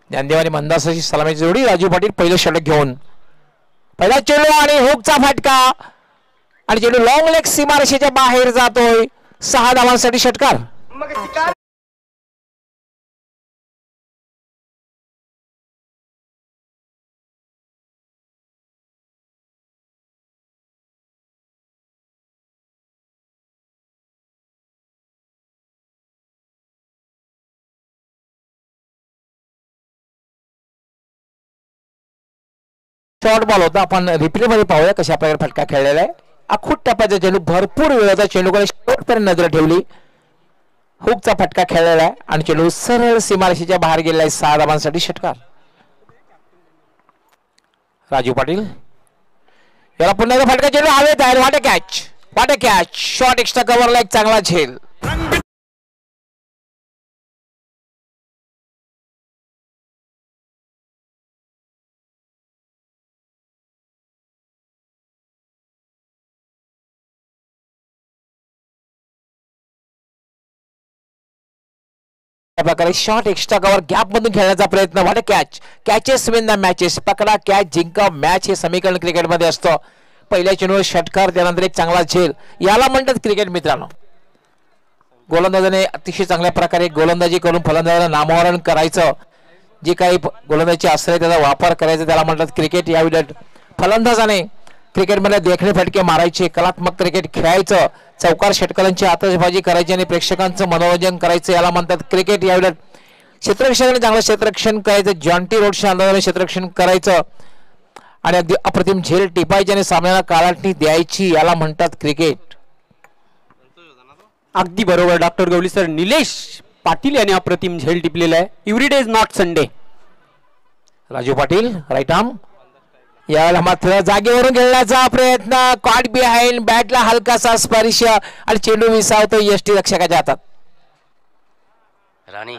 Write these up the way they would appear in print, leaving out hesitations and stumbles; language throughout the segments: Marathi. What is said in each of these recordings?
ज्ञानदेव आणि मंदासाची सलामीची जोडी. राजू पाटील पहिलं षटक घेऊन पहिला चेंडू आणि हुकचा फटका आणि चेंडू लॉंग लेग सीमारेषेच्या बाहेर जातोय. 6 धावांसाठी षटकार. शॉर्ट बॉल होता. आपण रिप्ले मध्ये पाहूया कशा प्रकारे फटका खेळलेला आहे. अखूट टप्प्याचा चेंडू भरपूर वेळाचा चेंडूकडे शेवटपर्यंत नजर ठेवली. हुकचा फटका खेळलेला आहे आणि चेंडू सरळ सीमारेषेच्या बाहेर गेलेला आहे. 6 धावांसाठी षटकार. राजू पाटील याला पुन्हा एकदा फटका चेंडू हवेत आहे. वाट अ कॅच शॉट एक्स्ट्रा कव्हरला एक चांगला झेल. प्रकारे शॉट एक्स्ट्रा कव्हर गॅप मधून खेळण्याचा प्रयत्न. वाट कॅचेस विन द मॅचेस. पकडा कॅच जिंका मॅच हे समीकरण क्रिकेटमध्ये असतं. पहिल्या चेंडूवर षटकार त्यानंतर एक चांगला झेल याला म्हणतात क्रिकेट मित्रांनो. गोलंदाजाने अतिशय चांगल्या प्रकारे गोलंदाजी करून फलंदाजाला नामोहरण करायचं. जे काही गोलंदाजी आश्रय त्याचा वापर करायचा त्याला म्हणतात क्रिकेट. या उलट फलंदाजाने क्रिकेटमध्ये देखणे फटके मारायचे, कलात्मक क्रिकेट खेळायचं, चौकार षटकारांची आतषबाजी करायची आणि प्रेक्षकांचं मनोरंजन करायचं याला म्हणतात क्रिकेट. या उलट क्षेत्ररक्षकाने चांगलं क्षेत्ररक्षण करायचं, जॉन्टी रोडच्या अंदाजाने क्षेत्ररक्षण करायचं आणि अगदी अप्रतिम झेल टिपायची आणि सामन्याला काळाटणी द्यायची याला म्हणतात क्रिकेट. अगदी बरोबर डॉक्टर गवळी सर. निलेश पाटील यांनी अप्रतिम झेल टिपलेला आहे. Every day is not Sunday. Raju Patil right arm यावेळेला मात्र जागेवरून खेळण्याचा प्रयत्न. कॉट बिहाइंड बॅटला हलकासा स्पर्श आणि चेंडू विसावतो यष्टी रक्षकाच्या हातात. राणी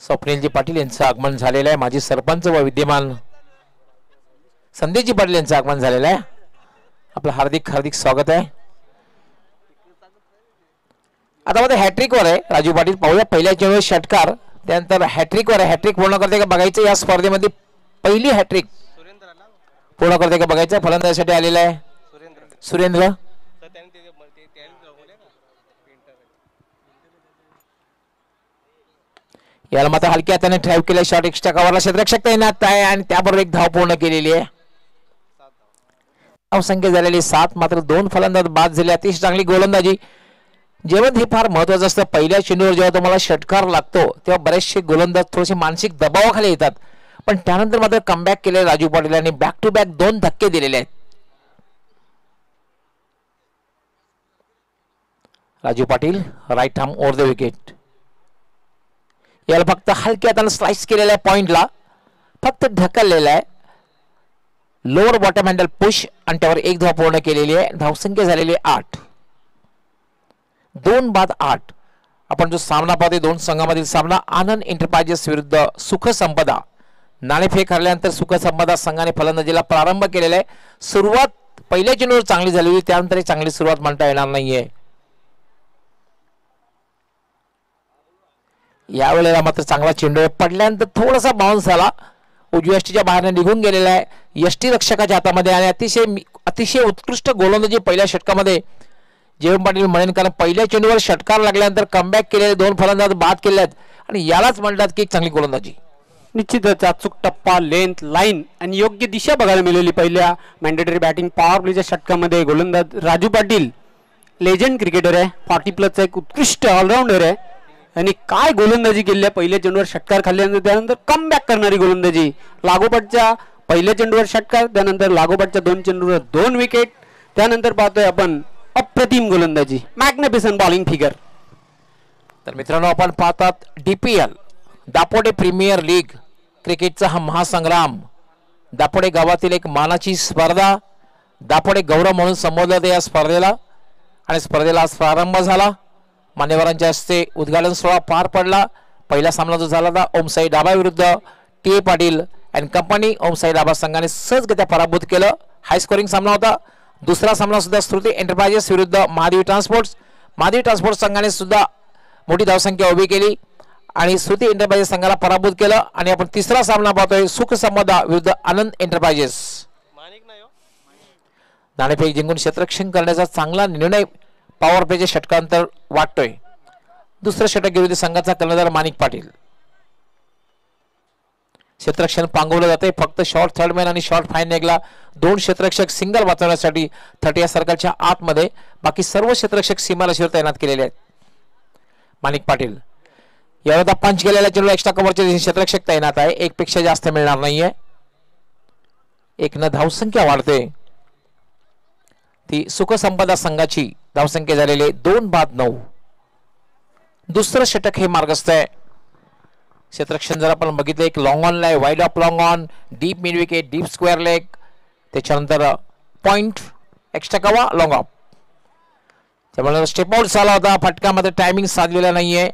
स्वप्नीलजी पाटील यांचं आगमन झालेलं आहे. माजी सरपंच व विद्यमान संदेशजी पाटील यांचं आगमन झालेलं आहे. आपलं हार्दिक हार्दिक स्वागत आहे. आता मध्ये हॅट्रिक वर आहे राजू पाटील. पाहूया पहिल्या चेंडूवर षटकार त्यानंतर हॅट्रिक वर आहे. हॅट्रिक पूर्ण करते का बघायचं. या स्पर्धेमध्ये पहिली हॅट्रिक पूर्ण करते का बघायचं. फलंदाजासाठी आलेला आहे सुरेंद्र. याला मात्र हलक्या हाताने ड्राईव्ह केलं. शॉट एक्स्ट्रा कव्हरला क्षेत्ररक्षक तैनात आहे आणि त्याबरोबर एक धाव पूर्ण केलेली आहे. धावसंख्या झालेली 7. मात्र 2 फलंदाज बाद झाले. अतिशय चांगली गोलंदाजी. जेव्हा हे फार महत्वाचं असतं. पहिल्या चेंडूवर जेव्हा तुम्हाला षटकार लागतो तेव्हा बरेचसे गोलंदाज थोडेसे मानसिक दबावाखाली येतात. पण त्यानंतर मात्र कमबॅक केले राजू पाटील यांनी. बॅक टू बॅक 2 धक्के दिलेले आहेत. Raju Patil right arm over the wicket. याला फक्त हलक्या हाताने स्लाइस केलेला आहे. पॉइंटला फक्त ढकललेला आहे. लोअर बॉटम हँडल पुश आणि त्यावर एक धाव पूर्ण केलेली आहे. धावसंख्या झालेली 8. 2 बाद 8. आपण जो सामना पाहतोय 2 संघामधील सामना आनंद एंटरप्राइजेस विरुद्ध सुख संपदा. नाणेफेक हरल्यानंतर सुख संपदा संघाने फलंदाजीला प्रारंभ केलेला आहे. सुरुवात पहिल्या चेंडूवर चांगली झाली होती त्यानंतर चांगली सुरुवात म्हणता येणार नाहीये. यावेळेला मात्र चांगला चेंडू पडल्यानंतर थोडासा बाउन्स झाला. उजव्या यष्टीच्या बाहेर निघून गेलेला आहे यष्टी रक्षकाच्या हातामध्ये. आणि अतिशय उत्कृष्ट गोलंदाजी पहिल्या षटकामध्ये जयवंत पाटील म्हणेन. कारण पहिल्या चेंडूवर षटकार लागल्यानंतर कमबॅक केलेले 2 फलंदाज बाद केले आहेत आणि यालाच म्हणतात की चांगली गोलंदाजी. निश्चितच अचूक टप्पा, लेंथ, लाईन आणि योग्य दिशा बघायला मिळाली पहिल्या मॅन्डेटरी बॅटिंग पॉवर प्लेच्या षटकामध्ये. गोलंदाज राजू पाटील लेजंड क्रिकेटर आहे. 40+ एक उत्कृष्ट ऑलराऊंडर आहे आणि काय गोलंदाजी केली आहे. पहिल्या चेंडूवर षटकार खाल्ल्यानंतर त्यानंतर कमबॅक करणारी गोलंदाजी. लागोपाठच्या पहिल्या चेंडूवर षटकार त्यानंतर लागोपाठच्या 2 चेंडूवर 2 विकेट. त्यानंतर पाहतोय आपण अप्रतिम गोलंदाजी, मॅग्निफिसंट बॉलिंग फिगर. तर मित्रांनो आपण पाहतात DPL दापोडे प्रीमियर लीग क्रिकेटचा हा महासंग्राम. दापोडे गावातील एक मानाची स्पर्धा. दापोडे गौरव म्हणून संबोधलं जाते या स्पर्धेला. आणि स्पर्धेला आज प्रारंभ झाला. मान्यवरांच्या हस्ते उद्घाटन सोहळा पार पडला. पहिला सामना जो झाला होता ओमसाई डाबा विरुद्ध T A Patil and company. Omsai Daba संघाने सहजगत्या पराभूत केलं. हाय स्कोरिंग सामना होता. दुसरा सामना सुद्धा श्रुती एंटरप्राइजेस विरुद्ध महादेवी ट्रान्सपोर्ट्स. महादेवी ट्रान्सपोर्ट संघाने सुद्धा मोठी धावसंख्या उभी केली आणि श्रुती एंटरप्राइजेस संघाला पराभूत केलं. आणि आपण तिसरा सामना पाहतोय सुख संपदा विरुद्ध आनंद एंटरप्राइजेस. नाणेफेक जिंकून क्षेत्ररक्षण करण्याचा चांगला निर्णय पॉवर प्लेच्या षटकांतर वाटतोय. दुसरं षटक विरोधी संघाचा कर्णधार माणिक पाटील. क्षेत्ररक्षण पांगवलं जाते. फक्त शॉर्ट थर्डमॅन आणि शॉर्ट फाईन नेगला 2 क्षेत्ररक्षक सिंगल वाचवण्यासाठी 30 सर्कलच्या आतमध्ये. बाकी सर्व क्षेत्ररक्षक सीमारेषेवर तैनात केलेले आहेत. माणिक पाटील यावेळेला पंच केलेल्या चेंडूला एक्स्ट्रा कव्हरचे क्षेत्ररक्षक तैनात आहे. 1 पेक्षा जास्त मिळणार नाहीये. 1 न धावसंख्या वाढते. ती सुखसंपदा संघाची धावसंख्या झालेली 2-9. दुसरं षटक हे मार्गस्थ आहे. क्षेत्ररक्षण जर आपण बघितलं एक long on lie wide of long on deep mid wicket deep square leg त्याच्यानंतर पॉइंट एक्स्ट्रा कवा लॉंग ऑफ. त्यामुळे स्टेप आउट झाला होता. फटकामध्ये टायमिंग साधलेला नाहीये.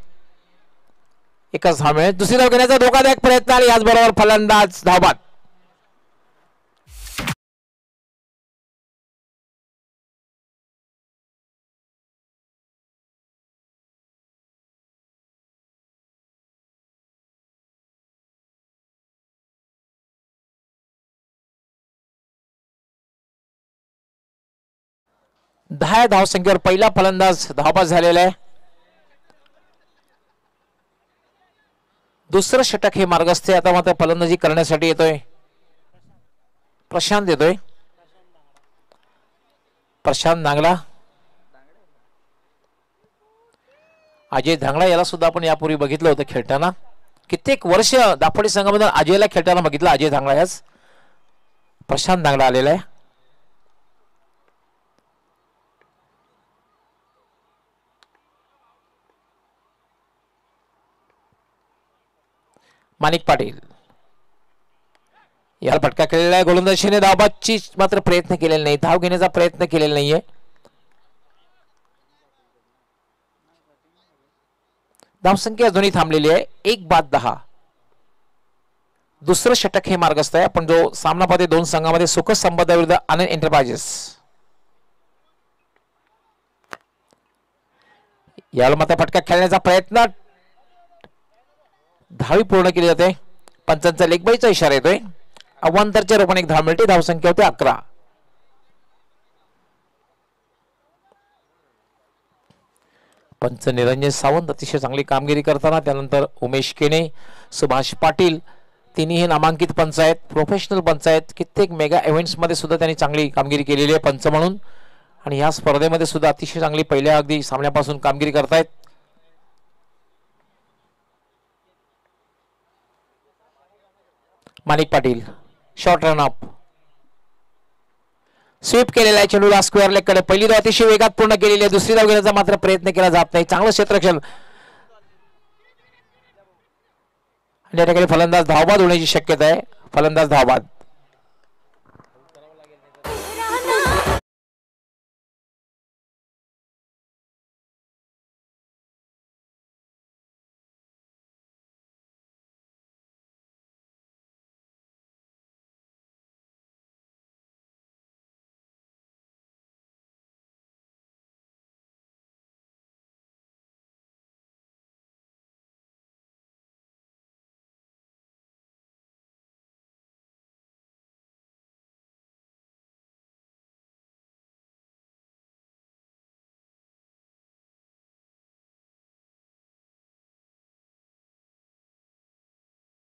एकच धाव मिळेल. दुसरी धाव घेण्याचा धोकादायक प्रयत्न आणि याचबरोबर फलंदाज धावबाद. दहा धावसंख्येवर पहिला फलंदाज धावबाद झालेला आहे. दुसरं षटक हे मार्गस्थ आता मात्र फलंदाजी करण्यासाठी येतोय प्रशांत येतोय. प्रशांत नांगला. अजय धांगडा याला सुद्धा आपण यापूर्वी बघितलं होतं खेळताना. कित्येक वर्ष दापोली संघामध्ये अजयला खेळताना बघितलं. अजय धांगडा याच प्रशांत नांगडा आलेला आहे. माणिक पाटील याला फटका केलेला आहे. गोलंदाजीने धावबादची मात्र प्रयत्न केलेला नाही. धाव घेण्याचा प्रयत्न केलेला नाहीये. धावसंख्या अजूनही थांबलेली आहे. 1-10. दुसरं षटक हे मार्गस्थ आहे. आपण जो सामना पाहते 2 संघामध्ये सुख संपदा विरुद्ध आनंद एंटरप्राइजेस. याला मात्र फटका खेळण्याचा प्रयत्न धावी पूर्ण केली जाते. पंचांचा लेगबाईचा इशारा येतोय. अवांतरच्या रूपाने 1 धाव मिळते. धावसंख्या होते 11. पंच निरंजन सावंत अतिशय चांगली कामगिरी करताना त्यानंतर उमेश केने सुभाष पाटील तिन्ही नामांकित पंच आहेत. प्रोफेशनल पंच आहेत. कित्येक मेगा इव्हेंट्स मध्ये सुद्धा त्यांनी चांगली कामगिरी केलेली आहे पंच म्हणून. आणि या स्पर्धेमध्ये सुद्धा अतिशय चांगली पहिल्या अगदी सामन्यापासून कामगिरी करतायत. Manik Patil short run up sweep केलेला आहे. चेंडूला स्क्वेअर लेग कडे पहिली धाव अतिशय वेगात पूर्ण केलेली आहे. दुसरी धाव घेण्याचा मात्र प्रयत्न केला जात नाही. चांगलं क्षेत्ररक्षण आणि या ठिकाणी फलंदाज धावबाद होण्याची शक्यता आहे. फलंदाज धावबाद.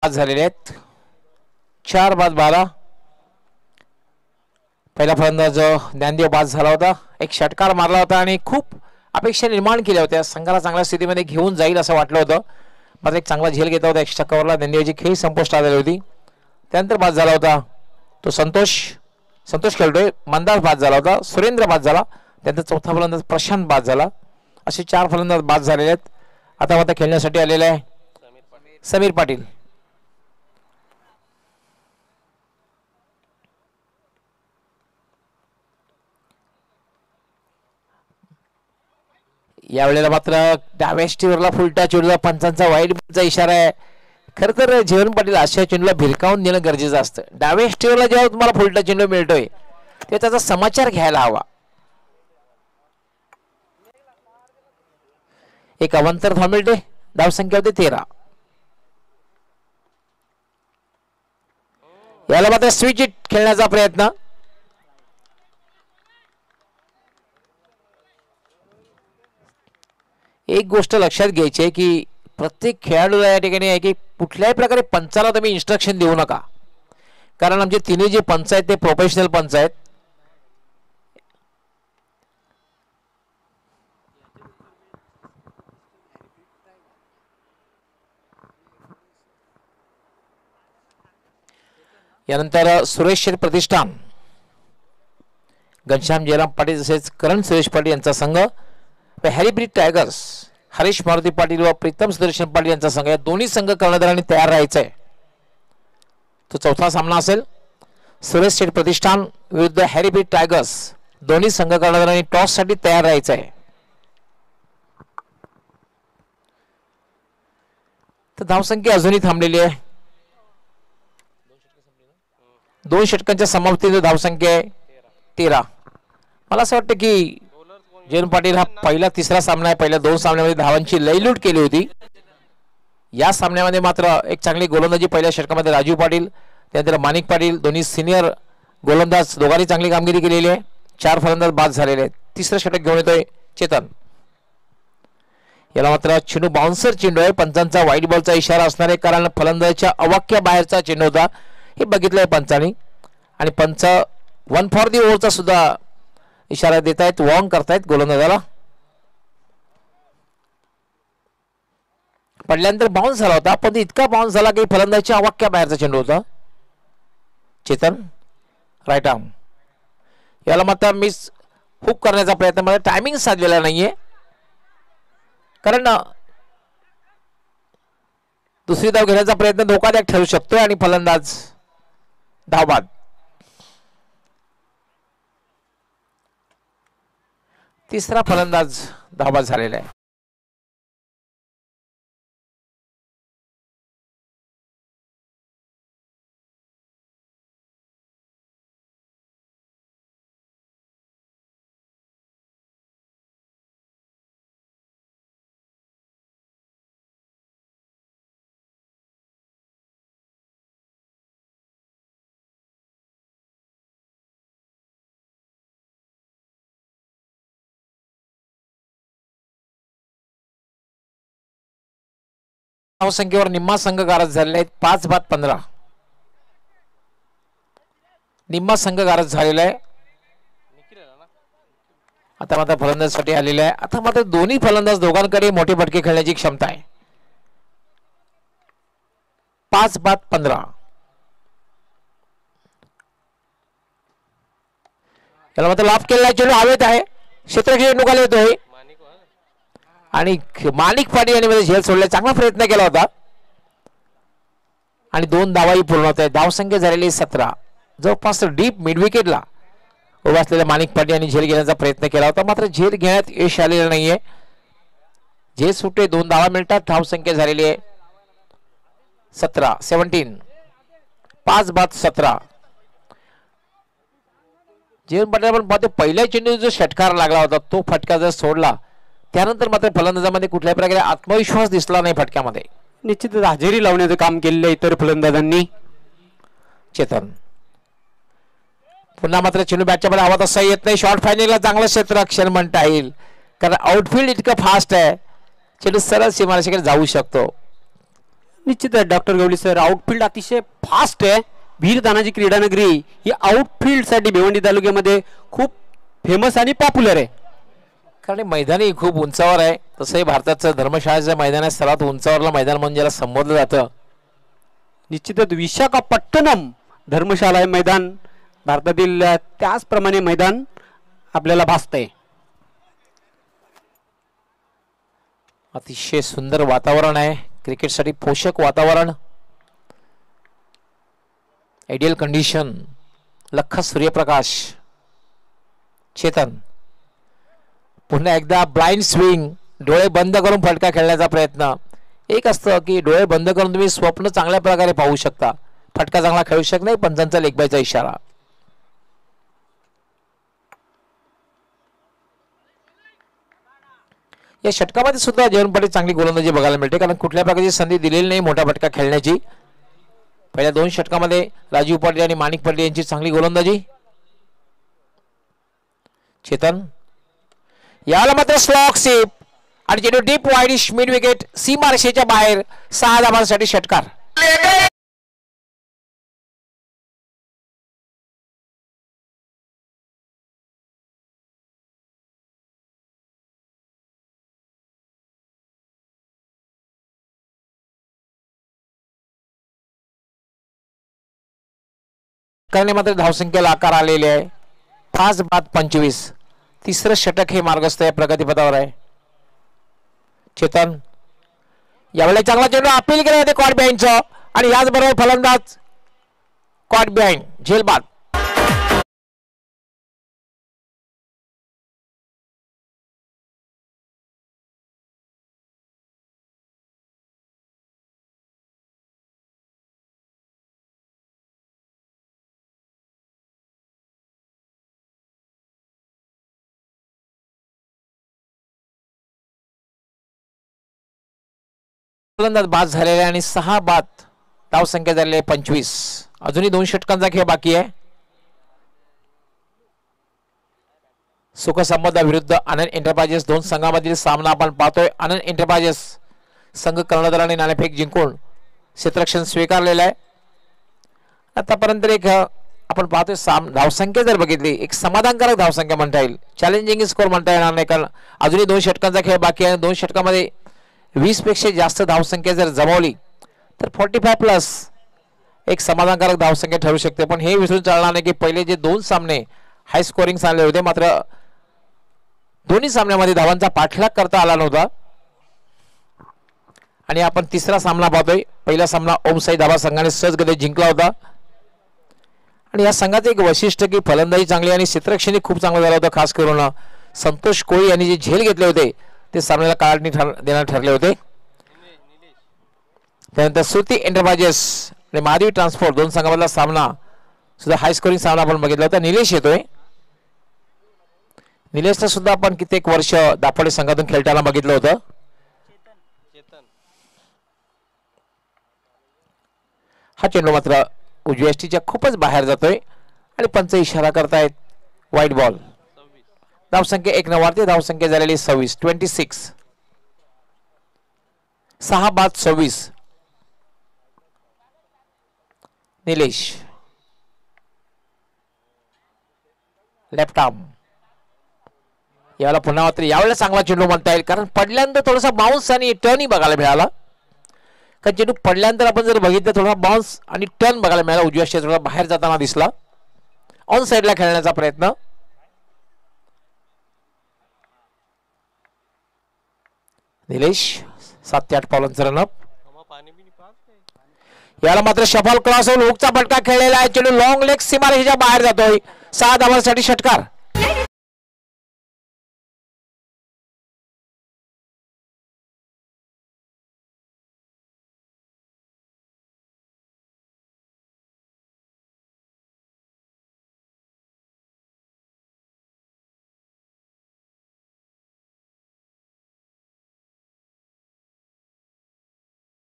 झालेले आहेत 4-12. पहिला फलंदाज ज्ञानदेव बाद झाला होता. एक षटकार मारला होता आणि खूप अपेक्षा निर्माण केल्या होत्या. संघाला चांगल्या स्थितीमध्ये घेऊन जाईल असं वाटलं होतं. मात्र एक चांगला झेल घेतला होता. एक्स्ट्रा कव्हरला ज्ञानदेवची खेळी संपुष्टात आली होती. त्यानंतर बाद झाला होता तो संतोष खेळतोय. मंदार बाद झाला होता. सुरेंद्र बाद झाला. त्यानंतर चौथा फलंदाज प्रशांत बाद झाला. असे 4 फलंदाज बाद झालेले आहेत. आता मात्र खेळण्यासाठी आलेले आहे समीर पाटील. यावेळेला मात्र डाव्या स्टीवरला फुलटा चेंडूला पंचांचा वाईट बॉलचा इशारा आहे. खरं तर जीवन पाटील अशा चेंडूला भिरकावून देणं गरजेचं असतं. डाव्या स्टीवरला जेव्हा तुम्हाला फुलटा चेंडू मिळतोय तेव्हा त्याचा समाचार घ्यायला हवा. एक अवांतर धाव मिळते. धावसंख्या होते 13. याला मात्र स्विच इट खेळण्याचा प्रयत्न. एक गोष्ट लक्षात घ्यायची आहे की प्रत्येक खेळाडूला या ठिकाणी आहे की कुठल्याही प्रकारे पंचाला तुम्ही इन्स्ट्रक्शन देऊ नका, कारण आमचे तिन्ही जे पंच आहेत ते प्रोफेशनल पंच आहेत. यानंतर सुरेश शेठ प्रतिष्ठान, घनश्याम जयराम पाटील तसेच करण सुरेश पाटील यांचा संघ, हॅरीब्रिड टायगर्स हरीश मारुती पाटील व प्रीतम सुदर्शन पाटील यांचा संघ, या दोन्ही संघ कर्णधारांनी तयार राहायचं आहे. तो चौथा सामना असेल. सुरेश शेठ प्रतिष्ठान विरुद्ध हॅरीब्रिड टायगर्स, दोन्ही संघ कर्णधारांनी टॉस साठी तयार राहायचं आहे. तर धावसंख्या अजूनही थांबलेली आहे. 2 षटकांच्या समाप्तीने धावसंख्या आहे 13. मला असं वाटतं की जयंत पाटील हा पहिला तिसरा सामना आहे. पहिल्या 2 सामन्यामध्ये धावांची लयलूट केली होती. या सामन्यामध्ये मात्र एक चांगली गोलंदाजी पहिल्या षटकामध्ये राजू पाटील त्यानंतर माणिक पाटील, दोन्ही सिनियर गोलंदाज, दोघांनी चांगली कामगिरी केलेली आहे. 4 फलंदाज बाद झालेले आहेत. तिसरं षटक घेऊन येतोय चेतन. याला मात्र चेंडू बाउन्सर चेंडू आहे. पंचांचा वाईट बॉलचा इशारा असणार आहे, कारण फलंदाजाच्या अवाक्या बाहेरचा चेंडू होता हे बघितलंय पंचांनी. आणि पंच 1 फॉर दी ओव्हरचा सुद्धा इशारा देत आहेत, वॉर्न करतायत गोलंदाजाला. पडल्यानंतर बाउन्स झाला होता, पण इतका बाउन्स झाला की फलंदाजाच्या अवाक्या बाहेरचा चेंडू होता. चेतन राईट आर्म, याला मात्र मिस हुक करण्याचा प्रयत्न, मला टायमिंग साधलेला नाहीये, कारण दुसरी धाव घेण्याचा प्रयत्न धोकादायक ठरू शकतोय आणि फलंदाज धावबाद. तिसरा फलंदाज धावबाद झालेला आहे. संख्येवर निम्मा संघ गारज झालेले आहेत. 5-15 निम्मा संघ गारज झालेला आहे. आता मात्र फलंदाजासाठी आलेला आहे. आता मात्र दोन्ही फलंदाज दोघांकडे मोठे फटके खेळण्याची क्षमता आहे. 5-15 याला मात्र लाभ केलेला चेंडू हवेत आहे. क्षेत्रक्षेत्र चेंडू येतोय आणि माणिक पाटील यांनी मध्ये झेल सोडला. चांगला प्रयत्न केला होता आणि 2 धावाही पूर्ण होत आहेत. धावसंख्या झालेली 17. जवळपास डीप मिड विकेटला उभा असलेल्या माणिक पाटील यांनी झेल घेण्याचा प्रयत्न केला होता, मात्र झेल घेण्यात यश आलेलं नाहीये. झेल सुटे 2 धावा मिळतात. धावसंख्या झालेली आहे 17. 5-17 झेल पाटील आपण पाहतो पहिल्या चेंडू जो षटकार लागला होता तो फटका जर सोडला त्यानंतर मात्र फलंदाजामध्ये कुठल्याही प्रकारे आत्मविश्वास दिसला नाही फटक्यामध्ये. निश्चितच हजेरी लावण्याचं काम केलेलं इतर फलंदाजांनी. चेतन पुन्हा मात्र चेंडू बॅटच्या मध्ये हवा तसा येत नाही. शॉर्ट फायनलला चांगलं क्षेत्ररक्षण म्हणता येईल, कारण आउटफील्ड इतकं फास्ट आहे, चेंडू सरळ सीमारेषेकडे जाऊ शकतो. निश्चितच डॉक्टर गवळी सर, आउटफील्ड अतिशय फास्ट आहे. वीर तानाजी क्रीडा नगरी ही आउटफील्ड साठी भिवंडी तालुक्यामध्ये खूप फेमस आणि पॉप्युलर आहे, कारण मैदानी खूप उंचावर आहे. तसंही भारताचं धर्मशाळेचं मैदान आहे, सर्वात उंचावरलं मैदान म्हणजे ज्याला संबोधलं जातं. निश्चितच विशाखापट्टणम धर्मशाला हे मैदान भारतातील त्याचप्रमाणे मैदान आपल्याला भासतंय. अतिशय सुंदर वातावरण आहे क्रिकेटसाठी, पोषक वातावरण, आयडियल कंडिशन, लख्ख सूर्यप्रकाश. चेतन पुन्हा एकदा ब्लाइंड स्विंग, डोळे बंद करून फटका खेळण्याचा प्रयत्न. एक असतं की डोळे बंद करून तुम्ही स्वप्न चांगल्या प्रकारे पाहू शकता, फटका चांगला खेळू शकत नाही. पंचांचा लेगबायचा इशारा. या षटकामध्ये सुद्धा जीवन पाटील चांगली गोलंदाजी बघायला मिळते, कारण कुठल्या प्रकारची संधी दिलेली नाही मोठा फटका खेळण्याची. पहिल्या 2 षटकामध्ये राजीव पाटील आणि माणिक पाटील यांची चांगली गोलंदाजी. चेतन याला मात्र स्लॉक सेप आणि चेंडू डीप वाईडिश मिड विकेट सीमारेषेच्या बाहेर. 6 धावांसाठी षटकार. मात्र धावसंख्येला आकार आलेले आहे. 5 बाद 25. तिसरं षटक हे मार्गस्थ आहे, प्रगतीपथावर आहे. चेतन यावेळेला चांगला चेंडू अपील केला होते कॉट बिहाइंडचं आणि याचबरोबर फलंदाज कॉट बिहाइंड झेल बाद. फलंदाज बाद झालेले आणि 6 बाद धावसंख्या झालेली 25. अजूनही 2 षटकांचा खेळ बाकी आहे. सुखसंपदा विरुद्ध आनंद एंटरप्राइजेस 2 संघामधील सामना आपण पाहतोय. आनंद एंटरप्राइजेस संघ कर्णधाराने नाणेफेक जिंकून क्षेत्ररक्षण स्वीकारलेलं आहे. आतापर्यंत एक आपण पाहतोय धावसंख्या जर बघितली, एक समाधानकारक धावसंख्या म्हणता येईल, चॅलेंजिंग स्कोर म्हणता येणार नाही, कारण अजूनही 2 षटकांचा खेळ बाकी आहे. 2 षटकामध्ये 20 पेक्षा जास्त धावसंख्या जर जमवली तर 45 प्लस एक समाधानकारक धावसंख्या ठरू शकते. पण हे विसरून चालणार नाही की पहिले जे 2 सामने हाय स्कोरिंग चालले होते, मात्र दोन्ही सामन्यामध्ये धावांचा पाठलाग करता आला नव्हता. आणि आपण तिसरा सामना पाहतोय. पहिला सामना ओमसाई धाबा संघाने सहजगतीने जिंकला होता. आणि या संघाचं एक वैशिष्ट्य की फलंदाजी चांगली आणि क्षेत्ररक्षण खूप चांगलं झालं होतं. खास करून संतोष कोळी यांनी जे झेल घेतले होते ते सामन्याला काढणी देण्यात ठरले होते. त्यानंतर श्रुती एंटरप्राइजेस आणि महादेवी ट्रान्सपोर्ट 2 संघामधला सामना सुद्धा हाय स्कोरिंग सामना आपण बघितला होता. निलेश येतोय. निलेशचा सुद्धा आपण कित्येक वर्ष दापोडे संघातून खेळताना बघितलं होतं. हा चेंडू मात्र उजव्या यष्टीच्या खूपच बाहेर जातोय आणि पंच इशारा करतायत वाईट बॉल. धावसंख्या 1 न वाढते, धावसंख्या झालेली 26. 6 बाद 26. Nilesh left arm. यावेळेला पुन्हा मात्र यावेळेला चांगला चेंडू म्हणता येईल, कारण पडल्यानंतर थोडासा बाउन्स आणि टर्नही बघायला मिळाला. कारण चेंडू पडल्यानंतर आपण जर बघितलं थोडा बाउन्स आणि टर्न बघायला मिळाला. उजव्या यष्टी थोडा बाहेर जाताना दिसला. ऑन साइडला खेळण्याचा प्रयत्न. निलेश 7 ते 8 पावलांचा रनअप. याला मात्र शफल क्रॉस होऊन हुकचा फटका खेळलेला आहे. चेंडू लॉंग लेग सीमारेषेच्या बाहेर जातोय. 6 धावांसाठी षटकार.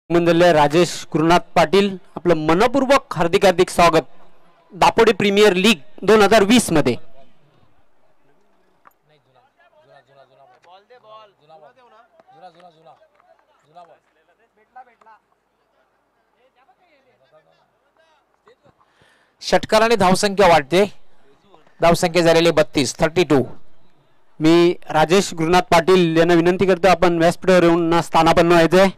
मंडळी राजेश गुरुनाथ पाटील आपलं मनपूर्वक हार्दिक हार्दिक स्वागत दापोडे प्रीमियर लीग 2020 मध्ये. षटकाराने धावसंख्या वाढते. धावसंख्या झालेली 32. मी राजेश गुरुनाथ पाटील यांना विनंती करतो आपण व्यासपीठावर येऊन स्थानापन्न व्हायचंय.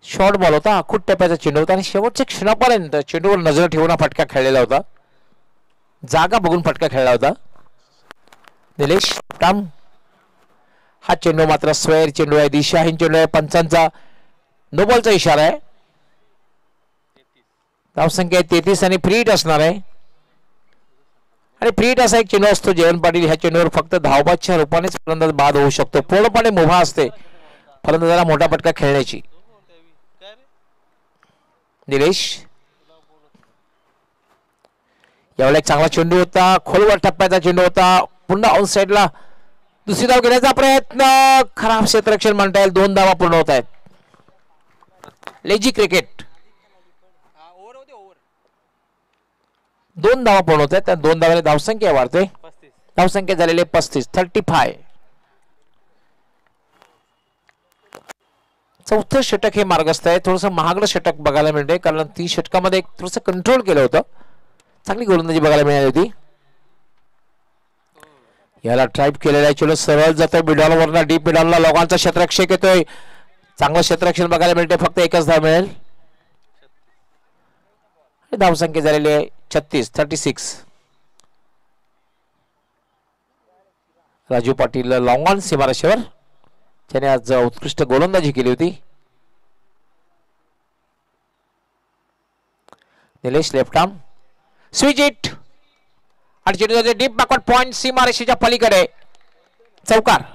शॉर्ट बॉल होता, आखूट टप्प्याचा चेंडू होता आणि शेवटच्या क्षणापर्यंत चेंडूवर नजर ठेवून फटका खेळलेला होता. जागा बघून फटका खेळला होता. निलेश टाम. हा चेंडू मात्र स्वैर चेंडू आहे, दिशाहीन चेंडू आहे. पंचांचा नो बॉलचा इशारा आहे. धावसंख्या 33 आणि फ्री हिट असणार आहे. आणि फ्रीट असा एक चेंडू असतो जयंत पाटील, ह्या चेंडूवर फक्त धावबादच्या रूपानेच फलंदाज बाद होऊ शकतो, पूर्णपणे मुभा असते फलंदाजाला मोठा फटका खेळण्याची. निलेश यावेळेला एक चांगला चेंडू होता, खोलवर टप्प्याचा चेंडू होता, पुन्हा ऑन साइडला दुसरी धाव घेण्याचा प्रयत्न, खराब क्षेत्ररक्षण म्हणता येईल. 2 धावा पूर्ण होत आहेत. लेजी क्रिकेट 2 धावा पूर्ण होत आहेत. त्या 2 धावाने धावसंख्या वाढते, धावसंख्या झालेली 35. चौथं षटक हे मार्गस्थ आहे. थोडंसं महागडं षटक बघायला मिळते, कारण 3 षटकामध्ये थोडंसं कंट्रोल केलं होतं, चांगली गोलंदाजी बघायला मिळाली होती. याला ट्राईप केलेला चेंडू सरळ जातोय मिडॉलवरला, डीप मिडॉलला लोकांचा क्षेत्ररक्षक येतोय, चांगलं क्षेत्ररक्षण बघायला मिळते. फक्त एकच धाव मिळेल. धावसंख्या झालेली आहे 36. राजू पाटील लॉंग ऑन सीमारेषेवर, त्याने आज उत्कृष्ट गोलंदाजी केली होती. Nilesh left arm switch it आणि चेंडू डीप बॅकवर्ड पॉइंट, सीमारेषेच्या पलीकडे चौकार.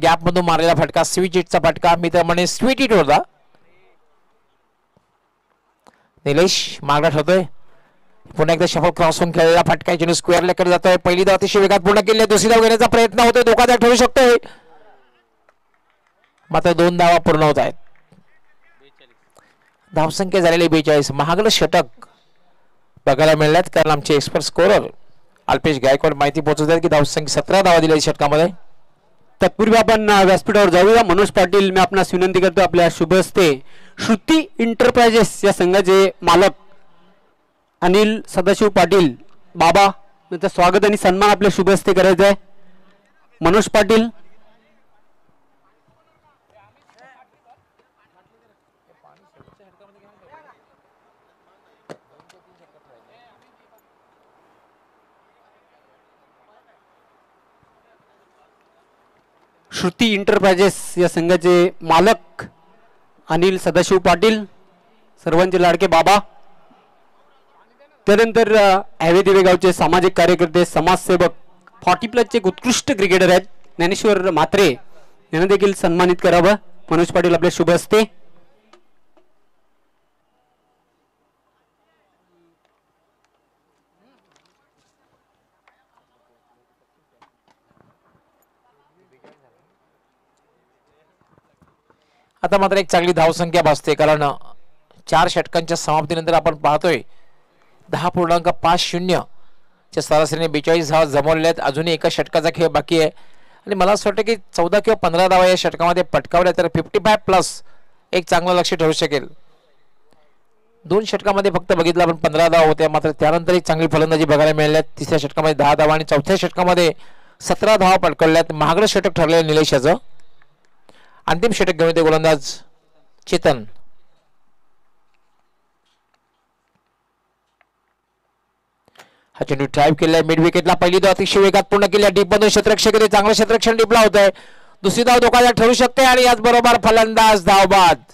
गॅप मधून मारलेला फटका, स्विच इटचा फटका, मी तर म्हणे स्वीट इट होता. निलेश मागण्यात होतोय, पुन्हा एकदा शफल क्रॉस होऊन खेळलेला फटका, चेंडू स्क्वेअर लेकडे जातोय. पहिली धाव अतिशय वेगात पूर्ण केली आहे, दुसरी धाव घेण्याचा प्रयत्न होतोय, धोकादायक ठरू शकतोय, मात्र 2 धावा पूर्ण होत आहेत. धावसंख्या झालेली 42. महागडं षटक बघायला मिळाल्यात, कारण आमचे एक्सपर्ट स्कोरर अल्पेश गायकवाड माहिती पोहोचवतात की धावसंख्या 17 धावा दिल्या षटकामध्ये. तत्पूर्वी आपण व्यासपीठावर जाऊया. मनोज पाटील, मी आपणास विनंती करतो आपल्या शुभ हस्ते श्रुती इंटरप्राइजेस या संघाचे मालक अनिल सदाशिव पाटील बाबा यांचं स्वागत आणि सन्मान आपल्या शुभ हस्ते करायचा आहे. मनोज पाटील श्रुती इंटरप्राइजेस या संघाचे मालक अनिल सदाशिव पाटील, सर्वांचे लाडके बाबा. त्यानंतर हवेदिवे गावचे सामाजिक कार्यकर्ते, समाजसेवक, 40+ एक उत्कृष्ट क्रिकेटर आहेत ज्ञानेश्वर म्हात्रे, यांना देखील सन्मानित करावं मनोज पाटील आपल्या शुभ हस्ते. आता मात्र एक चांगली धावसंख्या भासते, कारण 4 षटकांच्या समाप्तीनंतर आपण पाहतोय 10.50 च्या सरासरीने 42 धावा जमवलेल्या आहेत. अजूनही एका षटकाचा खेळ बाकी आहे आणि मला असं वाटतं की 14 किंवा 15 धावा या षटकामध्ये पटकावल्या तर 55+ एक चांगलं लक्ष ठरू शकेल. 2 षटकामध्ये फक्त बघितलं आपण 15 धावा होत्या, मात्र त्यानंतर एक चांगली फलंदाजी बघायला मिळाल्या. 3ऱ्या षटकामध्ये 10 धावा आणि 4थ्या षटकामध्ये 17 धावा पटकावल्यात. महागडं षटक ठरलेलं निलेश याचं. अंतिम षटक घेऊन येते गोलंदाज चेतन. हा चेंडू ड्राईव्ह केलाय मिड विकेटला, पहिली धाव अतिशय वेगात पूर्ण केली, डीप मधून क्षेत्ररक्षक चांगलं क्षेत्ररक्षण डीपला होत आहे. दुसरी धाव धोकादायक ठरू शकते आणि याचबरोबर फलंदाज धावबाद.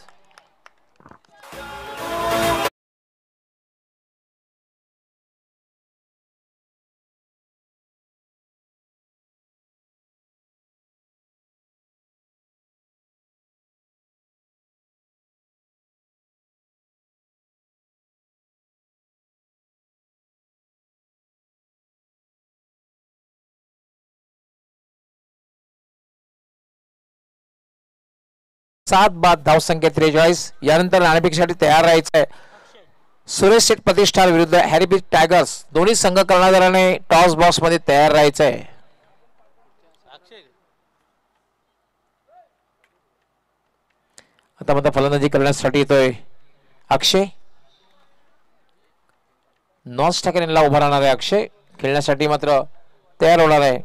सात बाद, धावसंख्या 43. यानंतर नाणेफेकीसाठी तयार राहायचं आहे. सुरेश शेठ प्रतिष्ठान विरुद्ध हॅरीबीच टायगर्स, दोन्ही संघ कर्णधाराने टॉस बॉक्स मध्ये तयार राहायचं आहे. आता मात्र फलंदाजी करण्यासाठी येतोय अक्षय. नॉन स्टॅकरला उभा राहणार आहे अक्षय. खेळण्यासाठी मात्र तयार होणार आहे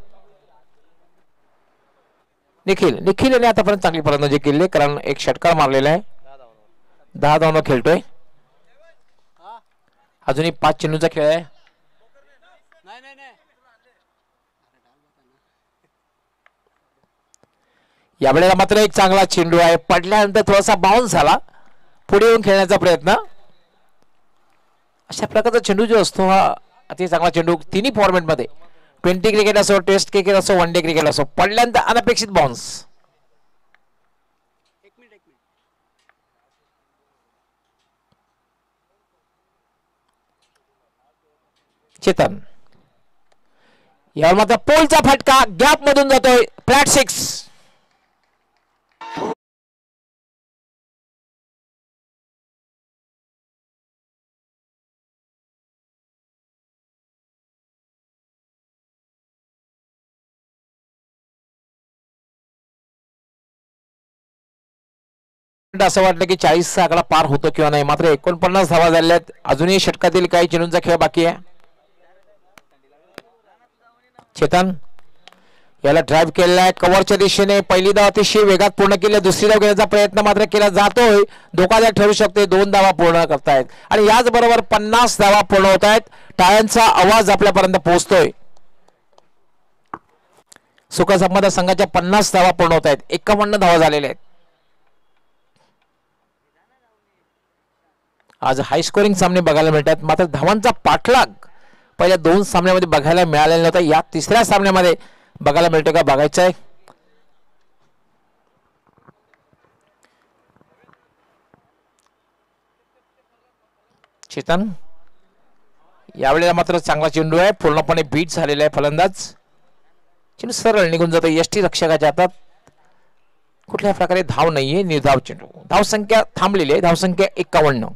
निखिल. निखिल याने आतापर्यंत चांगली फलंदाजी केली आहे, कारण एक षटकार मारलेला आहे. 10 धावांवर खेळतोय. अजूनही 5 चेंडूचा खेळ आहे. यावेळेला मात्र एक चांगला चेंडू आहे. पडल्यानंतर थोडासा बाउन्स झाला. पुढे येऊन खेळण्याचा प्रयत्न. अशा प्रकारचा चेंडू जो असतो हा अति चांगला चेंडू. तिन्ही फॉर्मॅटमध्ये 20 क्रिकेट असो, टेस्ट क्रिकेट असो, वन डे क्रिकेट असो, पडल्यानंतर अनपेक्षित बाउन्स. चेतन यावर मात्र पोलचा फटका गॅप मधून जातोय. फ्लॅट 6. असं वाटलं की 40चा आकडा पार होतो किंवा नाही, मात्र 49 धावा झाल्या आहेत. अजूनही षटकातील काही चेंडूंचा खेळ बाकी आहे. चेतन याला ड्राईव्ह केलेला आहे कव्हरच्या दिशेने. पहिली धाव अतिशय वेगात पूर्ण केली. दुसरी धाव घेण्याचा प्रयत्न मात्र केला जातोय. धोकादायक ठरू शकते. 2 धावा पूर्ण करतायत आणि याचबरोबर 50 धावा पूर्ण होत आहेत. टाळ्यांचा आवाज आपल्यापर्यंत पोहोचतोय. सुखसंपदा संघाच्या 50 धावा पूर्ण होत आहेत. 51 धावा झालेल्या आहेत. आज हाय स्कोरिंग सामने बघायला मिळतात, मात्र धावांचा पाठलाग पहिल्या 2 सामन्यामध्ये बघायला मिळालेला नव्हता. या तिसऱ्या सामन्यामध्ये बघायला मिळतो का बघायचं आहे. चेतन यावेळेला मात्र चांगला चेंडू आहे. पूर्णपणे बीट झालेला आहे फलंदाज. चेंडू सरळ निघून जातो यष्टी रक्षकाच्या हातात. कुठल्या प्रकारे धाव नाहीये. निर्धाव चेंडू. धावसंख्या थांबलेली आहे. धावसंख्या 51.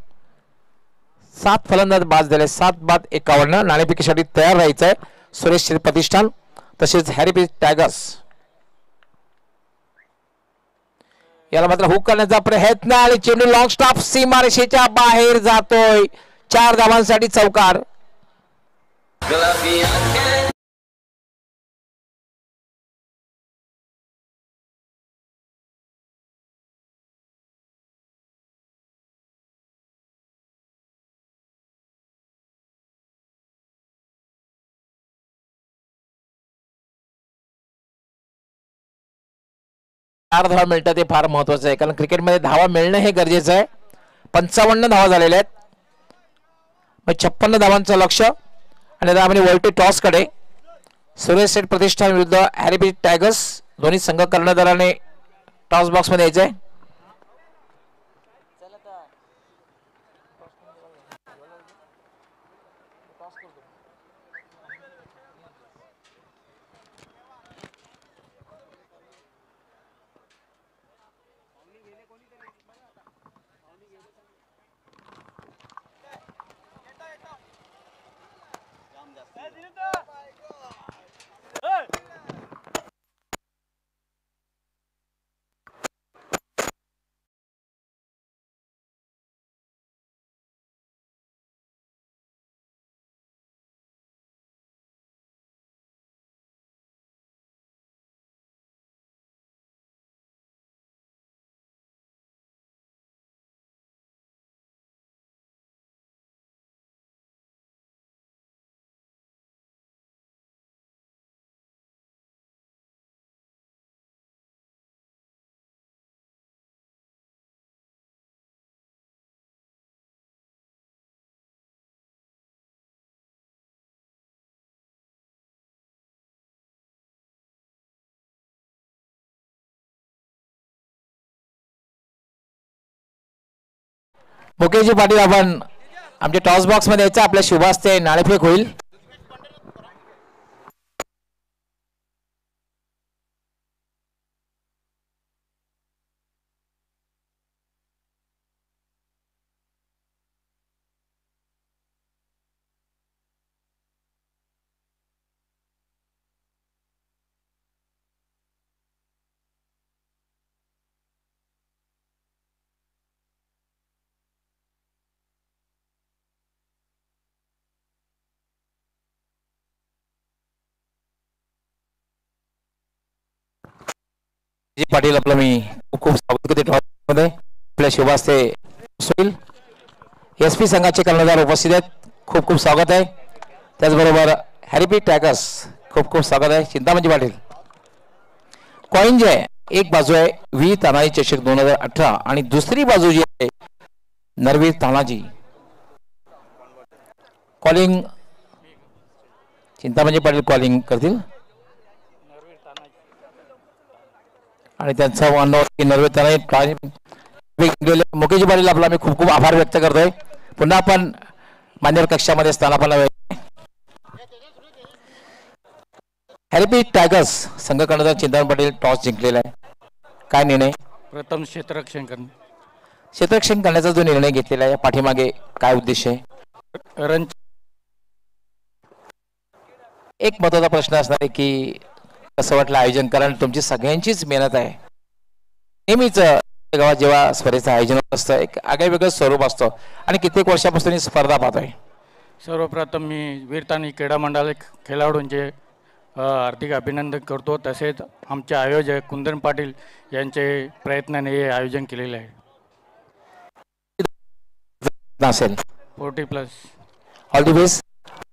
7 फलंदाज बाद झाले. 7 बाद 51. नाणेफेकीसाठी तयार राहायचं आहे सुरेश प्रतिष्ठान तसेच हॅरी टायगर्स. याला मात्र हुक करण्याचा प्रयत्न आणि चेंडू लॉंग स्टॉप सीमारेषेच्या बाहेर जातोय. 4 धावांसाठी चौकार. चार धावा मिळतात हे फार महत्वाचं आहे, कारण क्रिकेटमध्ये धावा मिळणं हे गरजेचं आहे. 55 धावा झालेल्या आहेत. 56 धावांचं लक्ष आणि त्यामध्ये वळते टॉस कडे. सुरेश सेठ प्रतिष्ठान विरुद्ध हॅरी टायगर्स. दोन्ही संघ कर्णधाराने टॉस बॉक्स मध्ये यायचंय. मुकेशजी पाटील आपण आमच्या टॉस बॉक्स मध्ये यायचं. आपल्या शुभ हस्ते नाणेफेक होईल. पाटील आपलं मी खूप खूप स्वागत करते टॉसमध्ये. आपल्या शुभास्ते होईल. SP संघाचे कर्णधार उपस्थित आहेत, खूप खूप स्वागत आहे. त्याचबरोबर हॅरिपी टायगर्स खूप खूप स्वागत आहे. चिंतामणी पाटील. कॉइन जे आहे एक बाजू आहे वीर तानाजी चषक 2018 आणि दुसरी बाजू जी आहे नरवीर तानाजी. कॉलिंग चिंतामणी पाटील कॉलिंग करतील आणि त्यांचा नरवीर तानाजी. मुकेश पाटील आपला मी खूप खूप आभार व्यक्त करतोय. पुन्हा आपण मान्यवर कक्षामध्ये स्थानापन्न. हॅरिपी टायगर्स संघ कर्णधार चिंतामणी पाटील टॉस जिंकलेला आहे. काय निर्णय? प्रथम क्षेत्ररक्षण करण्याचा जो निर्णय घेतलेला आहे पाठीमागे काय उद्देश आहे? रन. एक महत्वाचा प्रश्न असणार आहे की कसं वाटलं आयोजन, कारण तुमची सगळ्यांचीच मेहनत आहे. नेहमीच गावात जेव्हा स्पर्धेचं आयोजन होत असतं एक आगळेवेगळं स्वरूप असतं आणि कित्येक वर्षापासून ही स्पर्धा पाहतोय. सर्वप्रथम मी वीरतानी क्रीडा मंडळ खेळाडूंचे हार्दिक अभिनंदन करतो. तसेच आमचे आयोजक कुंदन पाटील यांचे प्रयत्नाने हे आयोजन केलेले आहे. असेल 40+. All the best.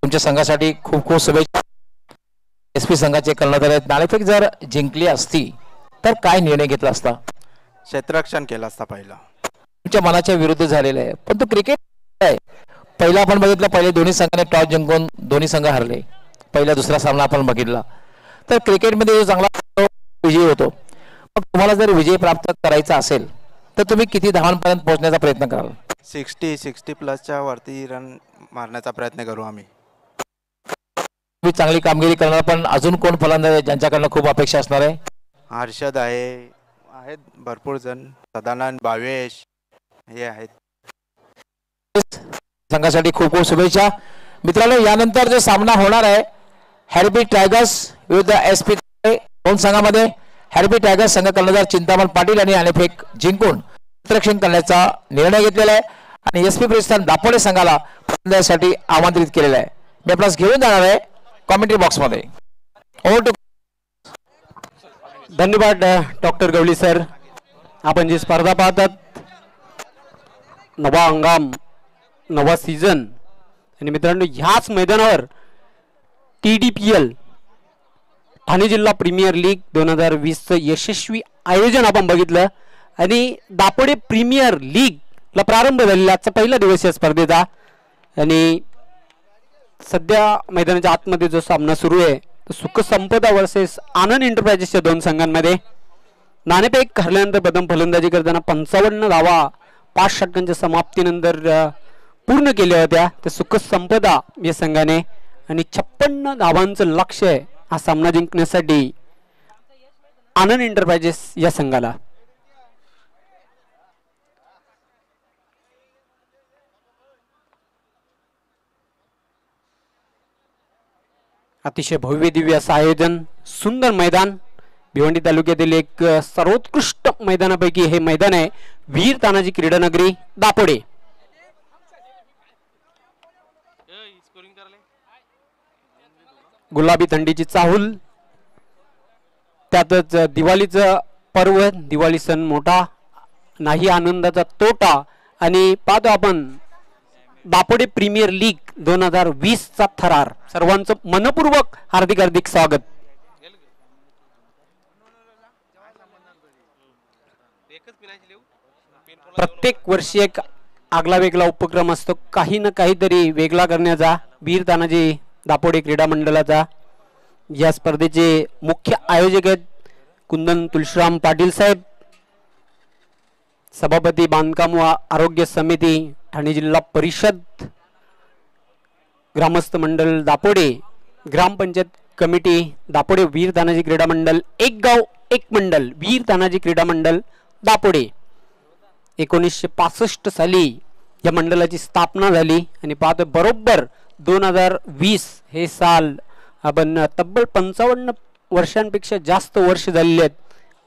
तुमच्या संघासाठी खूप खूप शुभेच्छा. SP संघाचे कर्णधार आहेत. नाणेफेक जर जिंकली असती तर काय निर्णय घेतला असता? क्षेत्ररक्षण केलं असता पहिला. तुमच्या मनाच्या विरुद्ध झालेलं आहे, पण तो क्रिकेट आहे. पहिला आपण बघितलं, पहिले दोन्ही संघाने टॉस जिंकून दोन्ही संघ हरले. पहिला दुसरा सामना आपण बघितला. तर क्रिकेटमध्ये जो चांगला विजयी होतो. मग तुम्हाला जर विजय प्राप्त करायचा असेल तर तुम्ही किती धावांपर्यंत पोहोचण्याचा प्रयत्न कराल? 60+ वरती रन मारण्याचा प्रयत्न करू आम्ही. तुम्ही चांगली कामगिरी करणार, पण अजून कोण फलंदाज आहे ज्यांच्याकडनं खूप अपेक्षा असणार आहे? हर्षद आहेत भरपूर जण, सदानंद, भावेश हे आहेत. संघासाठी खूप खूप शुभेच्छा. मित्रांनो, यानंतर जो सामना होणार आहे हॅरिपी टायगर्स विरुद्ध SP दोन संघामध्ये. हॅरिपी टायगर्स संघ कर्णधार चिंतामणी पाटील यांनी नाणेफेक जिंकून क्षेत्ररक्षण करण्याचा निर्णय घेतलेला आहे आणि SP प्रतिष्ठान दापोडे संघाला फलंदाजीसाठी आमंत्रित केलेलं आहे. मी आपल्यास घेऊन जाणार आहे कॉमेंट्री बॉक्समध्ये. Over two. धन्यवाद डॉक्टर गवळी सर. आपण जी स्पर्धा पाहतात, नवा हंगाम, नवा सीझन. आणि मित्रांनो, ह्याच मैदानावर TDPL ठाणे जिल्हा प्रीमियर लीग 2020चं यशस्वी आयोजन आपण बघितलं आणि दापोडे प्रीमियर लीगला प्रारंभ झालेला आजचा पहिला दिवस या स्पर्धेचा. आणि सध्या मैदानाच्या आतमध्ये जो सामना सुरू आहे तो सुख संपदा वर्सेस आनंद एंटरप्राइजेसच्या दोन संघांमध्ये. नाणेफेक हरल्यानंतर प्रथम फलंदाजी करताना 55 धावा 5 षटकांच्या समाप्तीनंतर पूर्ण केल्या होत्या त्या सुख संपदा या संघाने. आणि 56 धावांचं लक्ष आहे हा सामना जिंकण्यासाठी आनंद एंटरप्राइजेस या संघाला. अतिशय भव्य दिव्य असं आयोजन, सुंदर मैदान. भिवंडी तालुक्यातील एक सर्वोत्कृष्ट मैदानापैकी हे मैदान आहे वीर तानाजी क्रीडा नगरी दापोडे. गुलाबी थंडीची चाहूल, त्यातच दिवाळीचं पर्व, दिवाळी सण मोठा, नाही आनंदाचा तोटा. आणि पाहतो आपण दापोडे प्रीमियर लीग 2020चा थरार. सर्वांचं मनपूर्वक हार्दिक हार्दिक स्वागत. प्रत्येक वर्षी एक आगला वेगळा उपक्रम असतो, काही ना काहीतरी वेगळा करण्याचा. वीर तानाजी दापोडे क्रीडा मंडळाचा या स्पर्धेचे मुख्य आयोजक आहेत कुंदन तुळशीराम पाटील साहेब, सभापती बांधकाम व आरोग्य समिती ठाणे जिल्हा परिषद, ग्रामस्थ मंडळ दापोडे, ग्रामपंचायत कमिटी दापोडे, वीर तानाजी क्रीडा मंडळ, एक गाव एक मंडळ वीर तानाजी क्रीडा मंडळ दापोडे. 1965 साली या मंडळाची स्थापना झाली आणि पाहतो बरोबर 2020 हे साल आपण तब्बल 55 वर्षांपेक्षा जास्त वर्ष झालेले आहेत.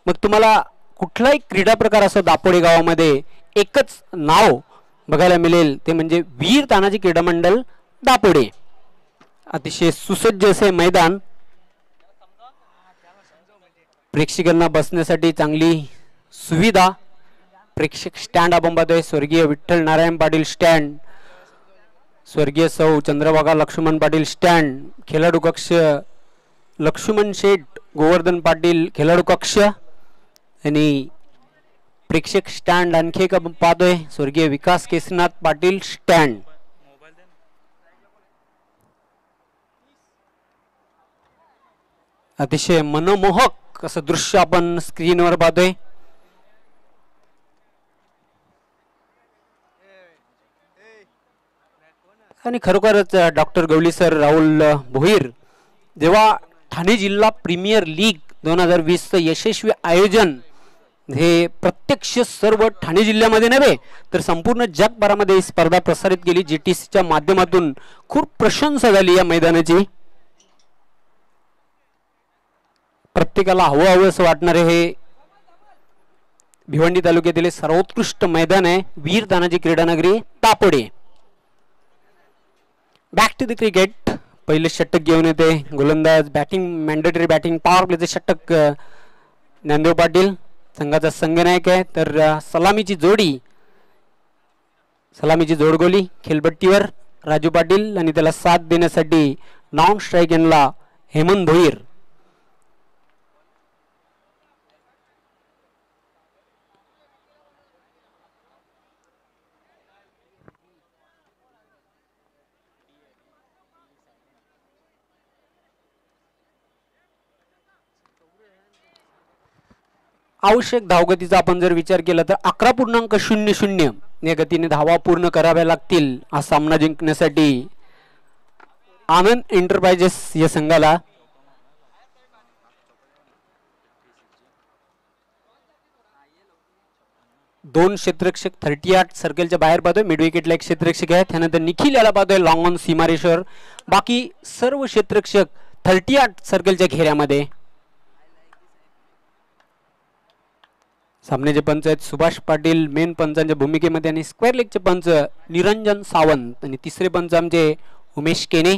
मग तुम्हाला कुठलाही क्रीडा प्रकार असो दापोडे गावामध्ये एकच नाव बघायला मिळेल, ते म्हणजे वीर तानाजी क्रीडा मंडळ दापोडे. अतिशय सुसज्ज असे मैदान. प्रेक्षकांना बसण्यासाठी चांगली सुविधा. प्रेक्षक स्टँड आपण पाहतोय. स्वर्गीय विठ्ठल नारायण पाटील स्टँड, स्वर्गीय सौ चंद्रभागा लक्ष्मण पाटील स्टँड, खेळाडू कक्ष लक्ष्मण शेठ गोवर्धन पाटील खेळाडू कक्ष आणि प्रेक्षक स्टँड आणखी एक आपण पाहतोय स्वर्गीय विकास केसनाथ पाटील स्टँड. अतिशय मनमोहक असं दृश्य आपण स्क्रीनवर पाहतोय. आणि खरोखरच डॉक्टर गवळी सर, राहुल भोईर, जेव्हा ठाणे जिल्हा प्रीमियर लीग 2020चं यशस्वी आयोजन हे प्रत्यक्ष सर्व ठाणे जिल्ह्यामध्ये नव्हे तर संपूर्ण जगभरामध्ये ही स्पर्धा प्रसारित केली. GTCच्या माध्यमातून खूप प्रशंसा झाली या मैदानाची. प्रत्येकाला हवं असं वाटणारे हे भिवंडी तालुक्यातील सर्वोत्कृष्ट मैदान आहे Veer Tanaji Kridanagari Tapade. Back to the cricket. पहिले षटक घेऊन येते गोलंदाज. बॅटिंग मॅन्डेटरी बॅटिंग पॉवर प्लेचे षटक ज्ञानदेव पाटील संघाचा संघनायक आहे. तर सलामीची जोडगोली खेळपट्टीवर राजू पाटील आणि त्याला साथ देण्यासाठी नॉन स्ट्राईक यांना हेमंत भोईर. आवश्यक धावगतीचा आपण जर विचार केला तर 11.00 या गतीने धावा पूर्ण कराव्या लागतील हा सामना जिंकण्यासाठी आनंद एंटरप्राइजेस या संघाला. दोन क्षेत्ररक्षक 38 सर्कलच्या बाहेर पाहतोय. मिड विकेटला एक क्षेत्ररक्षक आहे. त्यानंतर निखिल याला पाहतोय लॉंग ऑन सीमारेश्वर. बाकी सर्व क्षेत्ररक्षक 38 सर्कलच्या घेऱ्यामध्ये. सामन्याचे पंच आहेत सुभाष पाटील मेन पंचांच्या भूमिकेमध्ये आणि स्क्वेअर लेगचे पंच निरंजन सावंत आणि तिसरे पंच आमचे उमेश केने.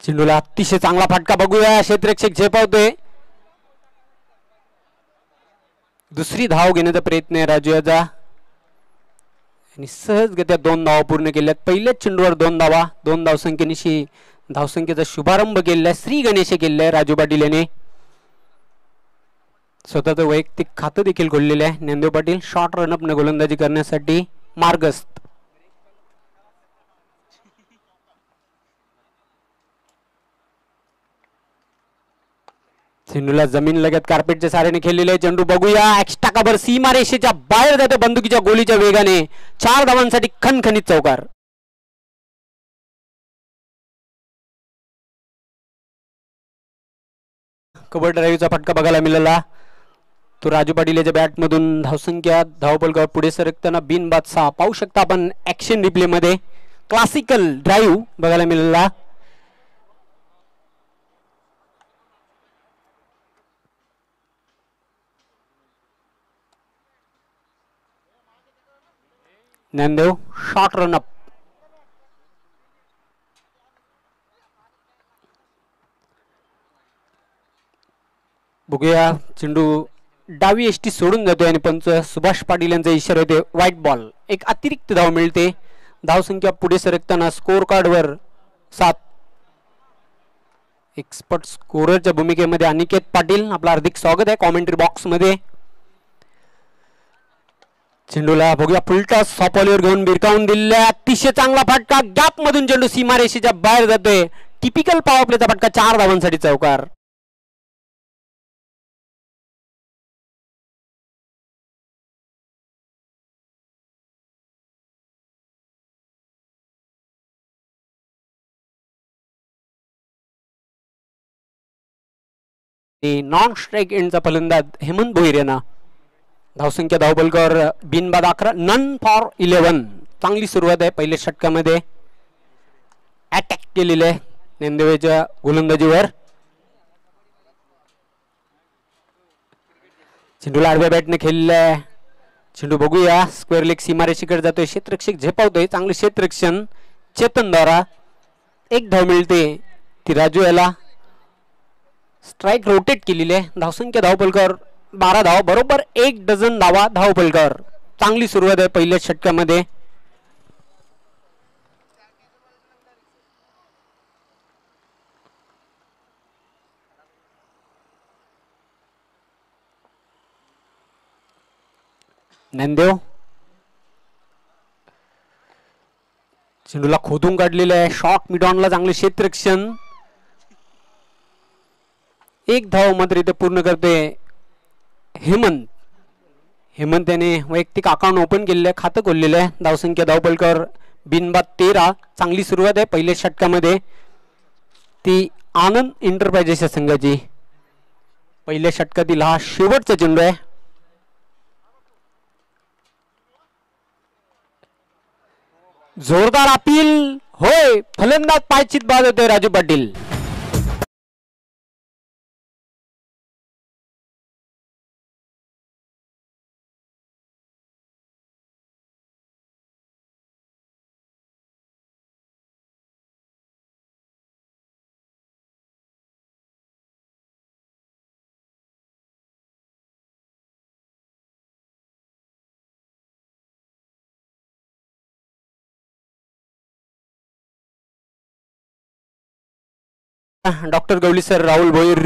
चेंडूला अतिशय चांगला फटका बघूया. क्षेत्ररक्षक झेपावतोय. दुसरी धाव घेण्याचा प्रयत्न आहे राजू याचा आणि सहजगत्या 2 धावा पूर्ण केल्यात. पहिल्याच चेंडूवर 2 धावा. 2 धावसंख्येनिशी धावसंख्येचा शुभारंभ केलेला आहे श्री गणेश केलेला आहे राजू पाटील याने. स्वतःचं वैयक्तिक खातं देखील खोललेलं आहे. ज्ञानदेव पाटील शॉर्ट रनअप न गोलंदाजी करण्यासाठी मार्गस्थ. चेंडूला जमीन लगत कार्पेटच्या साऱ्याने खेळलेले आहे. चेंडू बघूया एक्स्ट्रा कव्हर सीमारेषेच्या बाहेर जाते बंदुकीच्या गोलीच्या वेगाने. 4 धावांसाठी खणखणीत चौकार. कव्हर ड्राईव्हचा फटका बघायला मिळाला तो राजू पाटील याच्या बॅट मधून. धावसंख्या धावपलकावर पुढे सरकताना बिनबाद 6 पाहू शकता आपण ऍक्शन रिप्ले मध्ये. क्लासिकल ड्राईव्ह बघायला मिळाला. Dnyandev short run up. बघूया चेंडू डावी एसटी सोडून जातोय आणि पंच सुभाष पाटील यांचा इशारा होते व्हाईट बॉल. एक अतिरिक्त धाव मिळते. धावसंख्या पुढे सरकताना स्कोर कार्डवर 7. एक्सपर्ट स्कोररच्या भूमिकेमध्ये अनिकेत पाटील आपलं हार्दिक स्वागत आहे कॉमेंट्री बॉक्स मध्ये. चेंडूला बघूया फुलटॉस सॉपॉलीवर घेऊन बिरकावून दिलेला अतिशय चांगला फटका. गॅप मधून चेंडू सीमारेषेच्या बाहेर जातोय. टिपिकल पॉवर प्लेचा फटका. 4 धावांसाठी चौकार. नॉन स्ट्राईक एंडचा फलंदाज हेमंत भोईर यांना. धावसंख्या धावबलकावर बिनबाद 11. None for 11. चांगली सुरुवात आहे पहिल्या षटकामध्ये. अटॅक केलेले आहे ज्ञानदेवच्या गोलंदाजीवर. चेंडूला आडव्या बॅटने खेळलेला चेंडू बघूया स्क्वेअर लेग सीमारेषेकडे जातोय. क्षेत्ररक्षक झेपावतोय. चांगलं क्षेत्ररक्षण चेतन द्वारा. 1 धाव मिळते ती राजू याला. स्ट्राईक रोटेट केलेली आहे. धावसंख्या धावपलकर 12 धावा, बरोबर 1 डझन धावा धावपलकर. चांगली सुरुवात आहे पहिल्या षटकामध्ये. ज्ञानदेव चेंडूला खोदून काढलेलं आहे. शॉट मिडॉनला चांगले क्षेत्ररक्षण. 1 धाव मात्र इथे पूर्ण करते हेमंत. हेमंत याने वैयक्तिक अकाउंट ओपन केलेलं आहे, खातं खोललेलं आहे. धावसंख्या धावपलकर बिनबाद 13. चांगली सुरुवात आहे पहिल्या षटकामध्ये, ती आनंद एंटरप्राइजेस संघाची. पहिल्या षटकातील हा शेवटचा चेंडू आहे. जोरदार अपील, होय, फलंदाज पायचीत बाद होते राजू पाटील. डॉक्टर गवळी सर, राहुल भोईर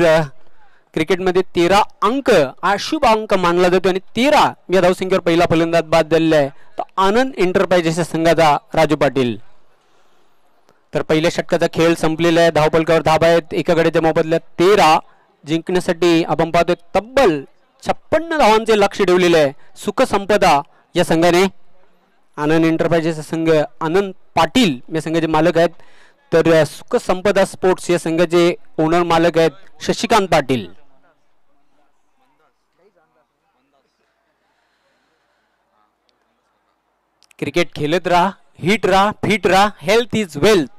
क्रिकेटमध्ये 13 अंक हा शुभ अंक मानला जातो आणि 13 या धावसंख्येवर पहिला फलंदाज बाद झालेला आहे तो आनंद एंटरप्राइजेस संघाचा राजू पाटील. तर पहिल्या षटकाचा खेळ संपलेला आहे. धावपलकावर धाबा आहेत. एका गड्याच्या मोबदल्यात 13 जिंकण्यासाठी आपण पाहतोय तब्बल 56 धावांचे लक्ष ठेवलेले आहे. सुख संपदा या संघाने. आनंद एंटरप्राइजेस संघ, आनंद पाटील या संघाचे मालक आहेत. तर सुख संपदा स्पोर्ट्स या संघाचे ओनर मालक आहेत शशिकांत पाटील. क्रिकेट खेळत राहा, हिट राहा, फिट राहा, हेल्थ इज वेल्थ.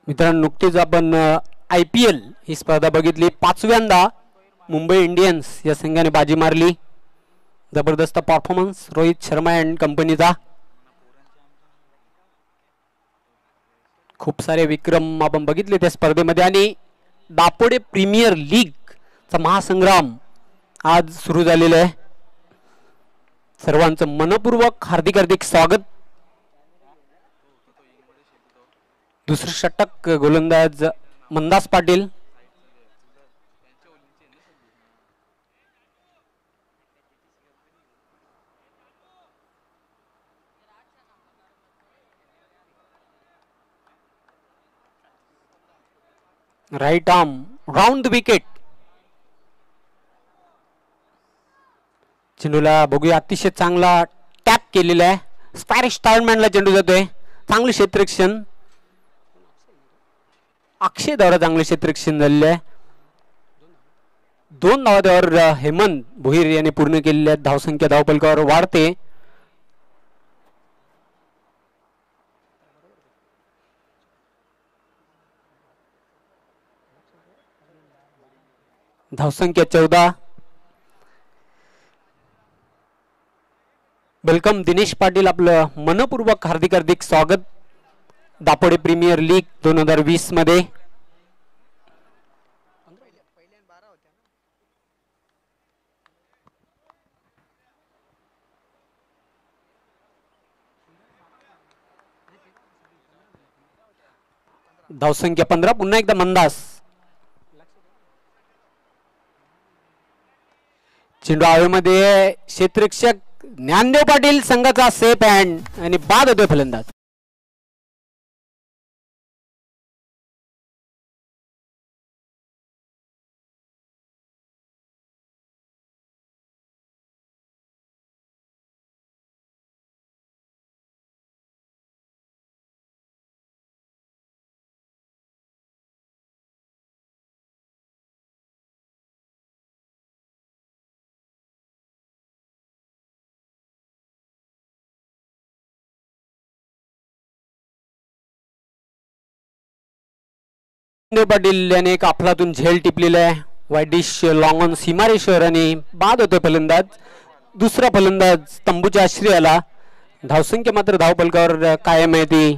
मित्रांनो, नुकतीच आपण IPL ही स्पर्धा बघितली. 5व्यांदा मुंबई इंडियन्स या संघाने बाजी मारली. जबरदस्त परफॉर्मन्स रोहित शर्मा अँड कंपनीचा. खूप सारे विक्रम आपण बघितले त्या स्पर्धेमध्ये. आणि दापोडे प्रीमियर लीगचा महासंग्राम आज सुरू झालेला आहे. सर्वांचं मनपूर्वक हार्दिक हार्दिक स्वागत. दुसरं षटक गोलंदाज Mandas Patil. Right arm round the wicket. चेंडूला बघूया, अतिशय चांगला टॅप केलेला आहे. स्पॅरिश स्टारमॅनला चेंडू जातोय. चांगले क्षेत्ररक्षण. अक्षय द्वारा चांगले क्षेत्ररक्षण झालेले आहे. 2 धावा त्यावर हेमंत भोईर याने पूर्ण केलेल्या आहेत. धावसंख्या धावपलकावर वाढते. धावसंख्या 14. वेलकम दिनेश पाटील, आपलं मनपूर्वक हार्दिक हार्दिक स्वागत दापोडे प्रीमियर लीग 2020 मध्ये. धावसंख्या 15. पुन्हा एकदा मंदास. चेंडू हवेमध्ये. क्षेत्ररक्षक ज्ञानदेव पाटील संघाचा सेफ हँड आणि बाद होतोय फलंदाज. पाटील याने एक अफलातून झेल टिपलेला आहे. वाईडिश लॉंग ऑन सीमारेश्वर आणि बाद होतोय फलंदाज. दुसरा फलंदाज तंबूच्या आश्रयाला. धावसंख्या मात्र धावपलकावर कायम आहे ती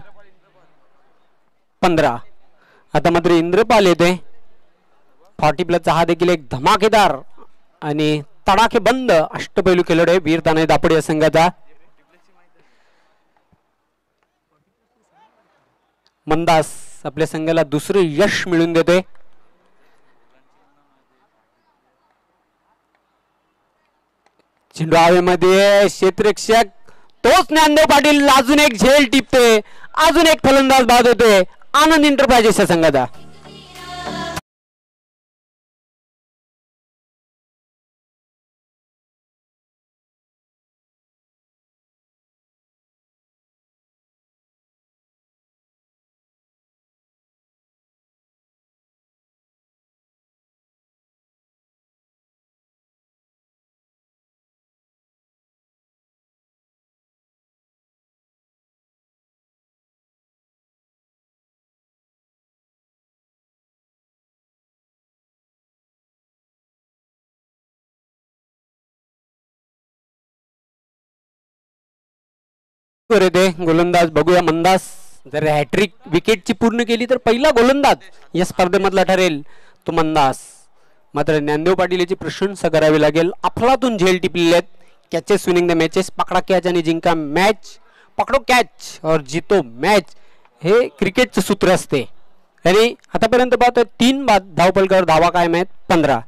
15. आता मात्र इंद्रपाल येते. 40 प्लसचा हा देखील एक धमाकेदार आणि तडाखे बंद अष्टपैलू खेळाडू आहे वीर तानाजी दापोडे या संघाचा. मंदास आपल्या संघाला दुसरे यश मिळवून देते. चेंडू हवेमध्ये क्षेत्ररक्षक तोच ज्ञानदेव पाटील अजून एक झेल टिपते. अजून एक फलंदाज बाद होते आनंद एंटरप्राइजेस या संघाचा. गोलंदाज बघूया मंदास जर हॅट्रिक विकेटची पूर्ण केली तर पहिला गोलंदाज या स्पर्धेमधला ठरेल तो मंदास. मात्र ज्ञानदेव पाटील याची प्रशंसा करावी लागेल. अफलातून झेल टिपलेले आहेत. कॅचेस विनिंग द मॅचेस, पकडा कॅच आणि जिंका मॅच, पकडो कॅच और जीतो मॅच हे क्रिकेटचं सूत्र असते. आणि आतापर्यंत पाहतो 3 बाद धावपलकावर धावा कायम आहेत 15.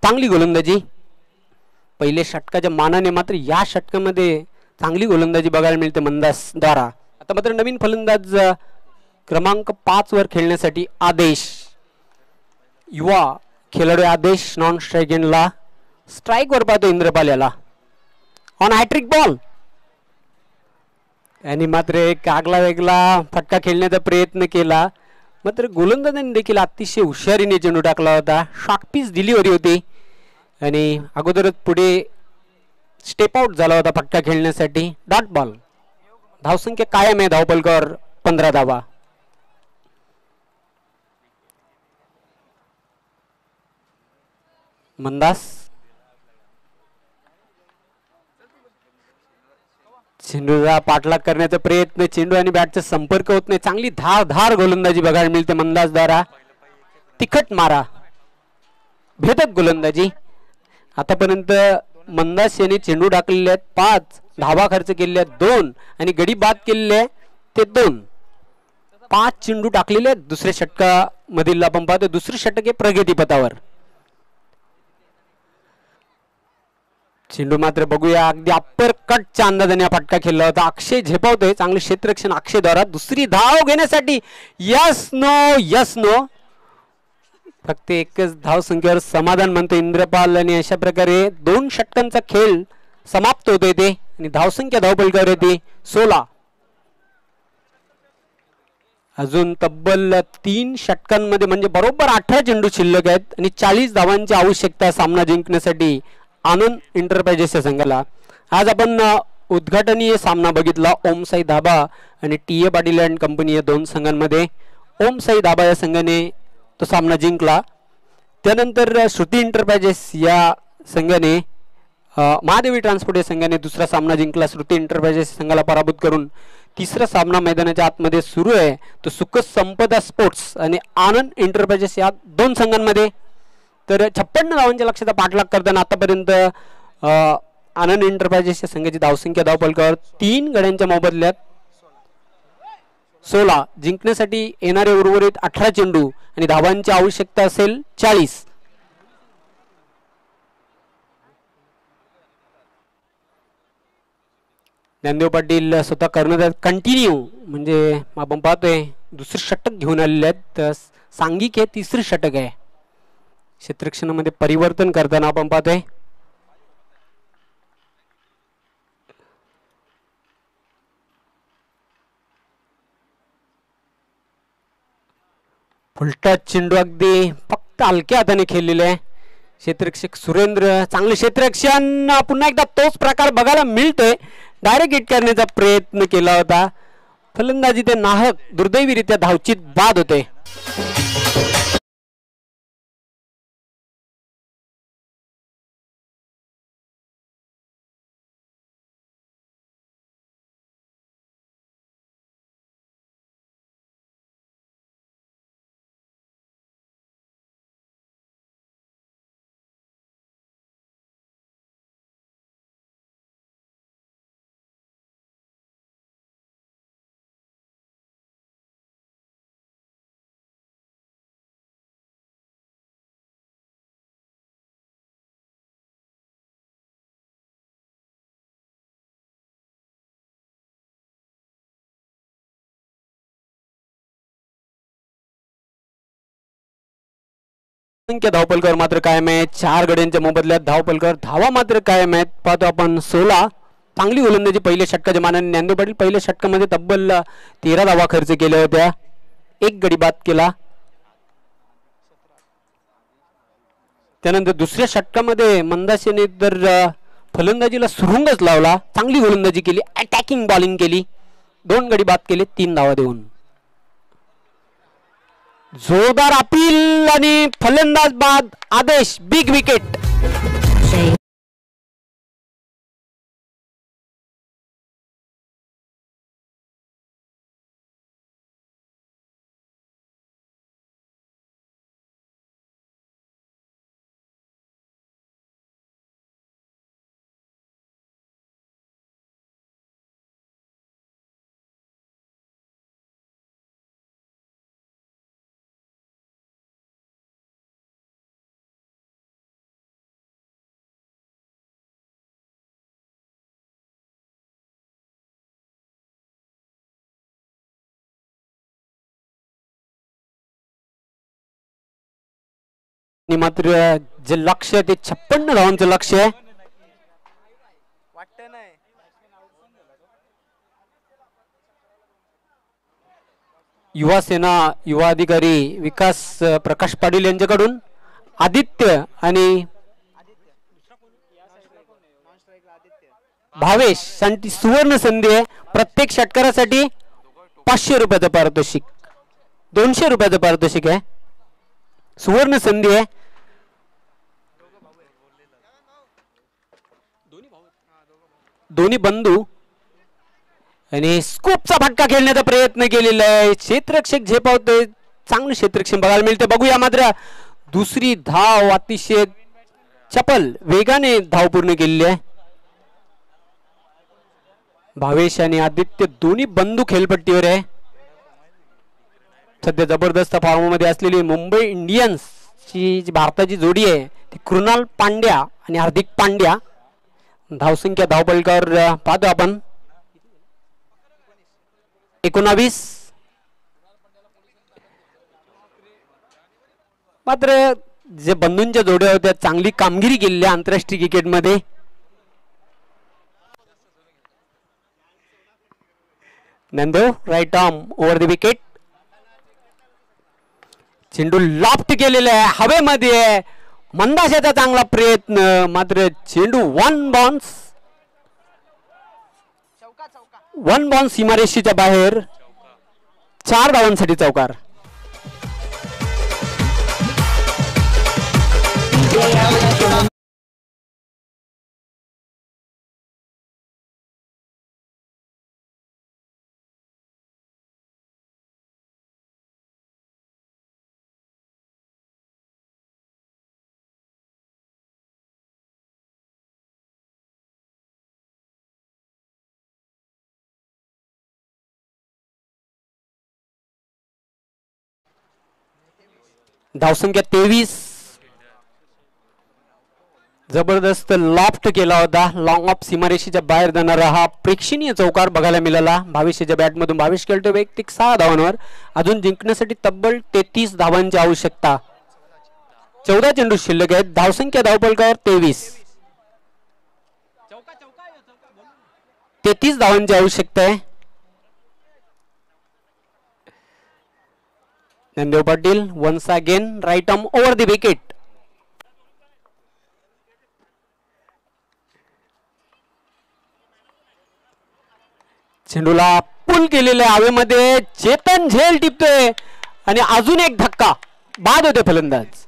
चांगली गोलंदाजी पहिले षटकाच्या मानाने, मात्र या षटकामध्ये चांगली गोलंदाजी बघायला मिळते मंदास द्वारा. आता मात्र नवीन फलंदाज क्रमांक 5 वर खेळण्यासाठी आदेश, युवा खेळाडू आदेश नॉन स्ट्राईक एंडला. स्ट्राईक वर पाहतो इंद्रपाल याला ऑन हॅट्रिक बॉल. आणि मात्र एक आगला वेगळा फटका खेळण्याचा प्रयत्न केला, मात्र गोलंदाजांनी देखील अतिशय हुशारीने चेंडू टाकला होता. शॉर्टपीस डिलिव्हरी होती आणि अगोदरच पुढे स्टेप आउट झाला होता फटका खेळण्यासाठी. Dot ball. धावसंख्या कायम आहे धावपलकावर 15 धावा. मंदास चेंडूला पाठलाग करण्याचा प्रयत्न, चेंडू आणि बॅटचा संपर्क होत नाही. चांगली धार गोलंदाजी बघायला मिळते मंदास द्वारा. तिखट मारा, भेदक गोलंदाजी. आतापर्यंत मंदास यांनी चेंडू टाकलेले आहेत 5, धावा खर्च केलेले आहेत 2 आणि गडी बाद केलेले आहे ते 2. 5 चेंडू टाकलेले आहेत दुसऱ्या षटकामधील. आपण पाहतो दुसरे षटक आहे प्रगतीपथावर. चेंडू मात्र बघूया अगदी अप्पर कटच्या अंदाजाने फटका खेळला होता. अक्षय झेपावतोय, चांगले क्षेत्ररक्षण अक्षय द्वारा. दुसरी धाव घेण्यासाठी यस नो फक्त एकच धाव संख्येवर समाधान म्हणतो इंद्रपाल. आणि अशा प्रकारे 2 षटकांचा खेळ समाप्त होतोय ते आणि धावसंख्या धावपलकावर येते 16. अजून तब्बल 3 षटकांमध्ये म्हणजे बरोबर 18 चेंडू शिल्लक आहेत आणि 40 धावांची आवश्यकता सामना जिंकण्यासाठी आनंद एंटरप्राइजेस या संघाला. आज आपण उद्घाटनीय सामना बघितला ओमसाई धाबा आणि T A Patil and company या 2 संघांमध्ये. ओमसाई धाबा या संघाने तो सामना जिंकला. त्यानंतर श्रुती एंटरप्राइजेस या संघाने महादेवी ट्रान्सपोर्ट या संघाने दुसरा सामना जिंकला. श्रुती एंटरप्राइजेस संघाला पराभूत करून तिसरा सामना मैदानाच्या आतमध्ये सुरू आहे तो सुख संपदा स्पोर्ट्स आणि आनंद एंटरप्राइजेस या 2 संघांमध्ये. तर 56 धावांच्या लक्षाचा पाठलाग करताना आतापर्यंत आनंद एंटरप्राइजेस या संघाची धावसंख्या धावपलकावर 3 गड्यांच्या मोबदल्यात 16. जिंकण्यासाठी येणारे उर्वरित 18 चेंडू आणि धावांची आवश्यकता असेल 40. ज्ञानदेव पाटील स्वतः कर्णधार कंटिन्यू म्हणजे आपण पाहतोय दुसरे षटक घेऊन आलेले आहेत. सांघिक हे तिसरे षटक आहे. क्षेत्ररक्षणामध्ये परिवर्तन करताना आपण पाहतोय फुलटॉस चेंडू अगदी फक्त हलक्या हाताने खेळलेले आहे. क्षेत्ररक्षक सुरेंद्र चांगले क्षेत्ररक्षण. पुन्हा एकदा तोच प्रकार बघायला मिळतोय. डायरेक्ट हिट करण्याचा प्रयत्न केला होता. फलंदाजी ते नाहक दुर्दैवीरित्या धावचीत बाद होते. संख्या धावपलकर मात्र कायम आहे. 4 गड्यांच्या मोबदल्यात धावपलकर धावा मात्र कायम आहेत. पाहतो आपण 16. चांगली गोलंदाजी पहिल्या षटकाच्या मानाने ज्ञानदेव पाटील पहिल्या षटकामध्ये तब्बल 13 धावा खर्च केल्या होत्या. 1 गडी बाद केला. त्यानंतर दुसऱ्या षटकामध्ये मंदाशेने तर फलंदाजीला सुरुंगच लावला. चांगली गोलंदाजी केली, अटॅकिंग बॉलिंग केली, 2 गडी बाद केले 3 धावा देऊन. जोरदार अपील आणि फलंदाज बाद आदेश. Big wicket. मात्र जे लक्ष आहे ते 56 धावांचं लक्ष आहे. युवा सेना युवा अधिकारी विकास प्रकाश पाटील यांच्याकडून आदित्य आणि भावेश साठी सुवर्ण संधी आहे. प्रत्येक षटकारासाठी 500 रुपयाचं पारितोषिक, 200 रुपयाचं पारितोषिक आहे. सुवर्ण संधी आहे. दोन्ही बंधू आणि स्कूपचा फटका खेळण्याचा प्रयत्न केलेला आहे. क्षेत्ररक्षक झेपावतोय. चांगलं क्षेत्ररक्षण बघायला मिळते. बघूया मात्र दुसरी धाव अतिशय चपल वेगाने धाव पूर्ण केलेली आहे. भावेश आणि आदित्य दोन्ही बंधू खेळपट्टीवर आहे. सध्या जबरदस्त फॉर्ममध्ये असलेली मुंबई इंडियन्स ची जी भारताची जोडी आहे ती कृणाल पांड्या आणि हार्दिक पांड्या. धावसंख्या धावपलकर पाहतो आपण 19. मात्र जे बंधूंच्या जोड्या होत्या चांगली कामगिरी केलेली आंतरराष्ट्रीय क्रिकेटमध्ये. Nando right arm over the wicket. चेंडू लॉफ्ट केलेला आहे, हवेमध्ये आहे. मंदाशाचा चांगला प्रयत्न, मात्र चेंडू वन बाउन्स सीमारेषेच्या बाहेर. 4 धावांसाठी चौकार. धावसंख्या 23. जबरदस्त लॉफ्ट केला होता. लॉंग ऑफ सीमारेषेच्या बाहेर जाणारा हा प्रेक्षणीय चौकार बघायला मिळाला. भावेशच्या बॅटमधून. भावेश खेळतो वैयक्तिक 6 धावांवर. अजून जिंकण्यासाठी तब्बल 33 धावांची आवश्यकता. 14 चेंडू शिल्लक आहेत. धावसंख्या धावपलकावर 23. 33 धावांची आवश्यकता आहे. Nandev Patil once again right arm over the wicket. चेंडूला पुल केलेला आहे हवेमध्ये. चेतन झेल टिपतोय आणि अजून एक धक्का बाद होते फलंदाज.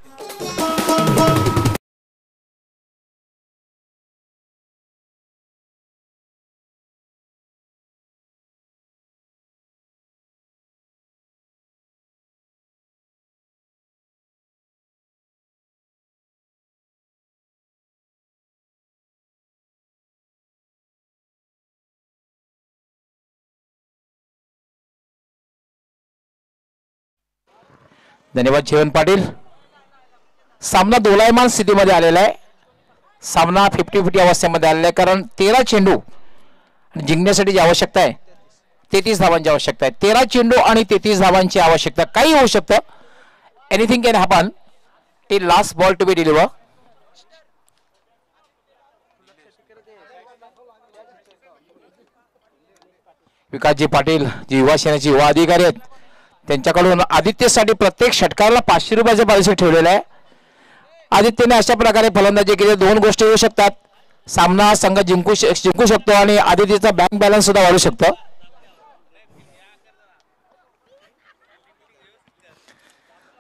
धन्यवाद जीवन पाटील. सामना दोलायमान स्थितीमध्ये आलेला आहे. सामना 50-50 अवस्थेमध्ये आलेला आहे. कारण 13 चेंडू जिंकण्यासाठी जी आवश्यकता आहे 33 धावांची आवश्यकता आहे. 13 चेंडू आणि 33 धावांची आवश्यकता. काही होऊ शकतं. Anything can happen. Till last ball to be deliver. Vikasji Patil ji युवा सेनेचे युवा अधिकारी आहेत त्यांच्याकडून आदित्यसाठी प्रत्येक षटकाराला 500 रुपयाचं पारितोषिक ठेवलेलं आहे. आदित्यने अशा प्रकारे फलंदाजी केली. दोन गोष्टी होऊ शकतात. सामना संघ जिंकू शकतो आणि आदित्यचा बँक बॅलन्स सुद्धा वाढू शकतो.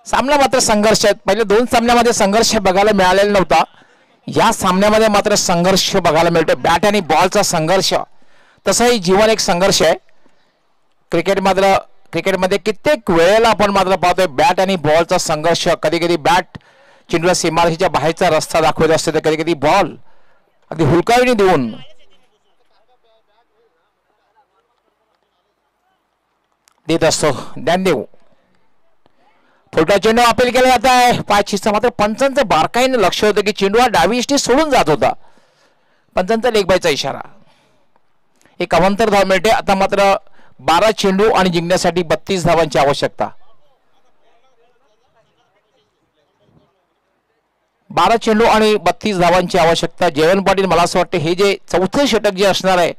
सामना मात्र संघर्ष आहेत. पहिले दोन सामन्यामध्ये संघर्ष बघायला मिळालेला नव्हता. या सामन्यामध्ये मात्र संघर्ष बघायला मिळतो. बॅट आणि बॉलचा संघर्ष. तसाही जीवन एक संघर्ष आहे. क्रिकेटमध्ये कित्येक वेळेला आपण मात्र पाहतोय बॅट आणि बॉलचा संघर्ष. कधी कधी बॅट चेंडूला सीमारेषेच्या बाहेरचा रस्ता दाखवत असते तर कधी कधी बॉल अगदी हुलकावणी देऊन देत असतो. ज्ञानदेव फुलटा चेंडू अपील केला जात आहे. 5 शिस्त. मात्र पंचांचं बारकाईने लक्ष होतं की चेंडू हा डावी इष्टी सोडून जात होता. पंचांचा लेग बायचा इशारा. एक अवंतर धाव मिळते. आता मात्र 12 चेंडू आणि जिंकण्यासाठी 32 धावांची आवश्यकता. 12 चेंडू आणि 32 धावांची आवश्यकता. जयवंत पाटील मला असं वाटतं हे जे चौथे षटक जे असणार आहे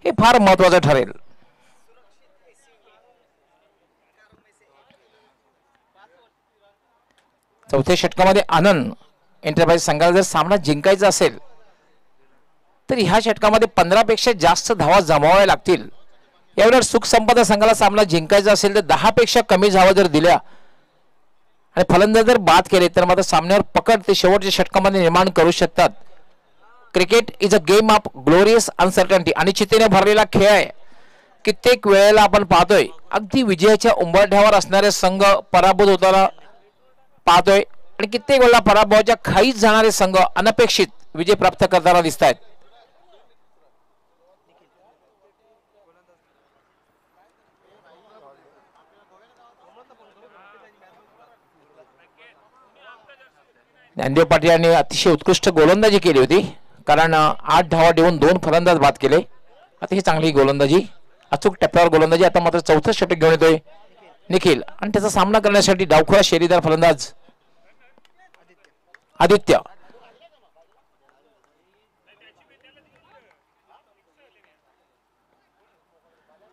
हे फार महत्वाचं ठरेल. चौथ्या षटकामध्ये आनंद एंटरप्राइज संघाला जर सामना जिंकायचा असेल तर ह्या षटकामध्ये 15 पेक्षा जास्त धावा जमावाव्या लागतील. यावेळेला सुख संपदा संघाला सामना जिंकायचा असेल तर 10 पेक्षा कमी धावा जर दिल्या आणि फलंदाज जर बाद केले तर मात्र सामन्यावर पकड ते शेवटच्या षटकामध्ये निर्माण करू शकतात. Cricket is a game of glorious uncertainty. अनिश्चिततेने भरलेला खेळ आहे. कित्येक वेळेला आपण पाहतोय अगदी विजयाच्या उंबरठ्यावर असणारे संघ पराभूत होताना पाहतोय आणि कित्येक वेळेला पराभवाच्या खाईत जाणारे संघ अनपेक्षित विजय प्राप्त करताना दिसत आहेत. ज्ञानदेव पाटील यांनी अतिशय उत्कृष्ट गोलंदाजी केली होती कारण 8 धावा देऊन 2 फलंदाज बाद केले. अतिशय चांगली गोलंदाजी, अचूक टप्प्यावर गोलंदाजी. आता मात्र चौथं षटक घेऊन येतोय निखिल आणि त्याचा सामना करण्यासाठी डावखुरा शेरीदार फलंदाज आदित्य.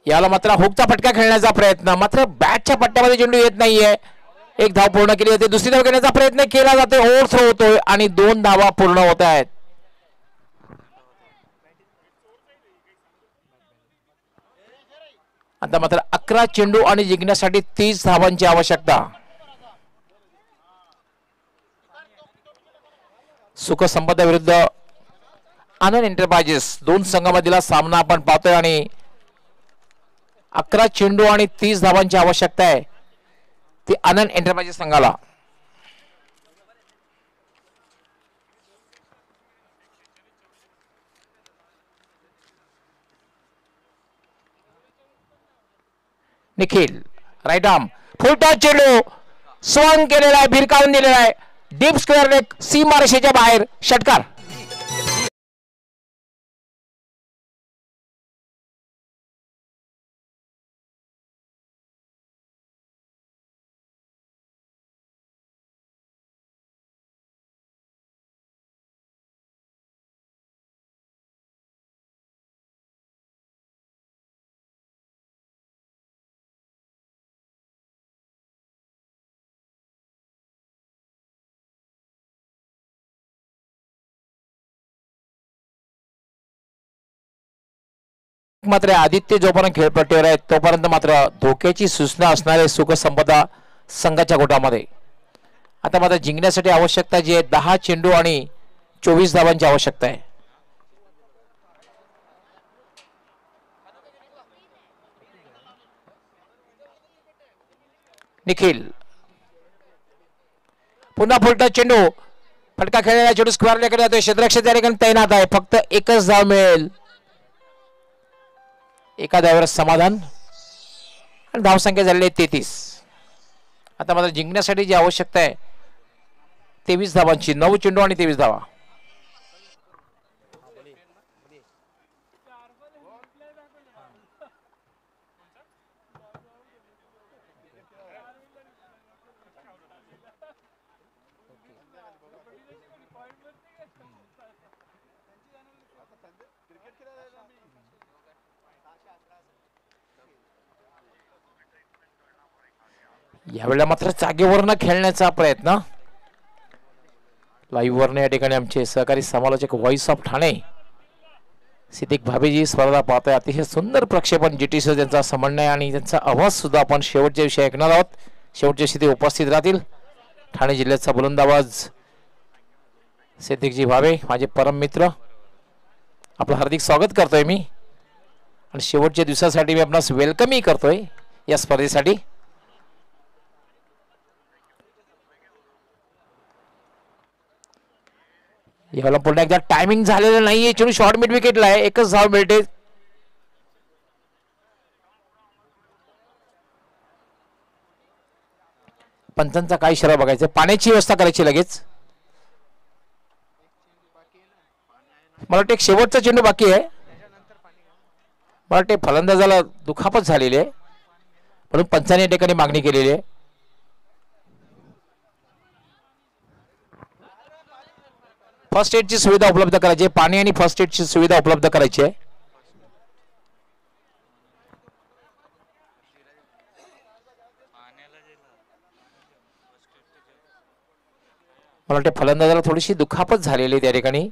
याला मात्र हुकचा फटका खेळण्याचा प्रयत्न. मात्र बॅटच्या पट्ट्यामध्ये चेंडू येत नाहीये. एक धाव पूर्ण केली जाते. दुसरी धाव घेण्याचा प्रयत्न केला जातोय. ओव्हर थ्रो होतोय आणि 2 धावा पूर्ण होत आहेत. आता मात्र 11 चेंडू आणि जिंकण्यासाठी 30 धावांची आवश्यकता. सुख संपदा विरुद्ध आनंद एंटरप्राइजेस दोन संघामधला सामना आपण पाहतोय आणि 11 चेंडू आणि 30 धावांची आवश्यकता आहे ती आनंद एंटरप्राइजेस संघाला. Nikhil right arm full toss चेंडू स्वंग केलेला आहे, भिरकावून दिलेला आहे. डीप स्क्वेअर लेग सीमारेषेच्या बाहेर षटकार. मात्र आदित्य जोपर्यंत खेळपट्टीवर आहे तोपर्यंत मात्र धोक्याची सूचना असणारे सुख संपदा संघाच्या गोटामध्ये. आता मात्र जिंकण्यासाठी आवश्यकता जी आहे 10 चेंडू आणि 24 धावांची आवश्यकता आहे. निखिल पुन्हा फुलटा चेंडू फटका खेळलेला चेंडू स्क्वेअर लेकडे जातोय. क्षेत्ररक्षक त्या ठिकाणी तैनात आहे. फक्त एकच धाव मिळेल. एका धावेवर समाधान आणि धावसंख्या झालेली आहे 33. आता मात्र जिंकण्यासाठी जी आवश्यकता आहे 23 धावांची. 9 चेंडू आणि 23 धावा. यावेळेला मात्र जागेवरनं खेळण्याचा प्रयत्न. लाईव्ह वरनं या ठिकाणी आमचे सहकारी समालोचक व्हॉइस ऑफ ठाणे सिद्दीक भाभेजी स्पर्धा पाहतोय. अतिशय सुंदर प्रक्षेपण GTC त्यांचा समन्वय आणि त्यांचा आवाज सुद्धा आपण शेवटच्या विषयी ऐकणार आहोत. शेवटच्या स्थिती उपस्थित राहतील ठाणे जिल्ह्याचा बुलंदाबाज सिद्दीकजी भावे, माझे परम मित्र. आपलं हार्दिक स्वागत करतोय मी आणि शेवटच्या दिवसासाठी मी आपणास वेलकमही करतोय या स्पर्धेसाठी. याला पुन्हा एकदा टायमिंग झालेलं नाहीये. चेंडू शॉर्ट मिड विकेटला आहे. एकच धाव मिळते. पंचांचा काय इशारा बघायचा. पाण्याची व्यवस्था करायची लगेच. मला वाटतं एक शेवटचा चेंडू बाकी आहे. मला वाटते फलंदाजाला दुखापत झालेली आहे म्हणून पंचांनी या ठिकाणी मागणी केलेली आहे. फर्स्ट एडची सुविधा उपलब्ध करायची आहे. पाणी आणि फर्स्ट एडची सुविधा उपलब्ध करायची आहे. मला वाटतं फलंदाजाला थोडीशी दुखापत झालेली आहे त्या ठिकाणी,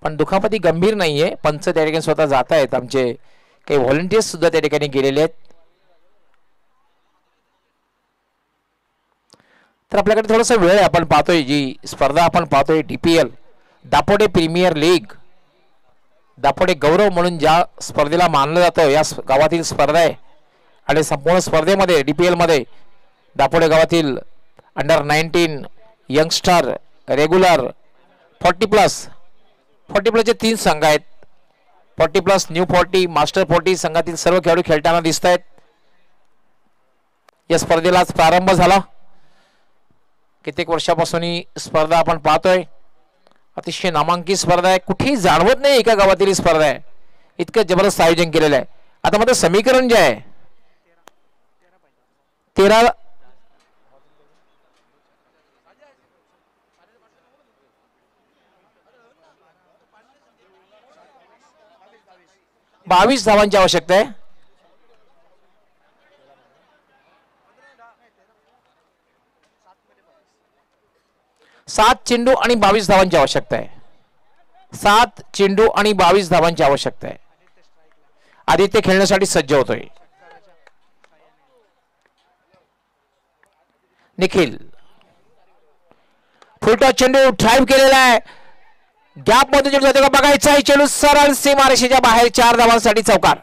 पण दुखापती गंभीर नाहीये. पंच त्या ठिकाणी स्वतः जात आहेत. आमचे काही व्हॉलंटियर्स सुद्धा त्या ठिकाणी गेलेले आहेत. तर आपल्याकडे थोडासा वेळ आहे. आपण पाहतोय जी स्पर्धा आपण पाहतोय DPL Dapode premier league. Dapode गौरव म्हणून ज्या स्पर्धेला मानलं जातं या गावातील स्पर्धा आहे आणि संपूर्ण स्पर्धेमध्ये DPL मध्ये दापोडे गावातील अंडर-19 यंगस्टर रेग्युलर 40+ चे 3 संघ आहेत. 40+, न्यू 40, मास्टर 40 संघातील सर्व खेळाडू खेळताना दिसत आहेत. या स्पर्धेला आज प्रारंभ झाला. कित्येक वर्षापासून ही स्पर्धा आपण पाहतोय. अतिशय नामांकित स्पर्धा आहे. कुठेही जाणवत नाही एका गावातील स्पर्धा आहे. इतकं जबरदस्त आयोजन केलेलं आहे. आता मात्र समीकरण जे आहे 13 22 धावांची आवश्यकता आहे. 7 चेंडू आणि 22 धावांची आवश्यकता आहे. 7 चेंडू आणि 22 धावांची आवश्यकता आहे. आदित्य खेळण्यासाठी सज्ज होतोय. निखिल फुलटॉस चेंडू ड्राईव्ह केलेला आहे. गॅप मध्ये चेंडू जातो का बघायचा आहे. चेंडू सरळ सीमारेषेच्या बाहेर 4 धावांसाठी चौकार.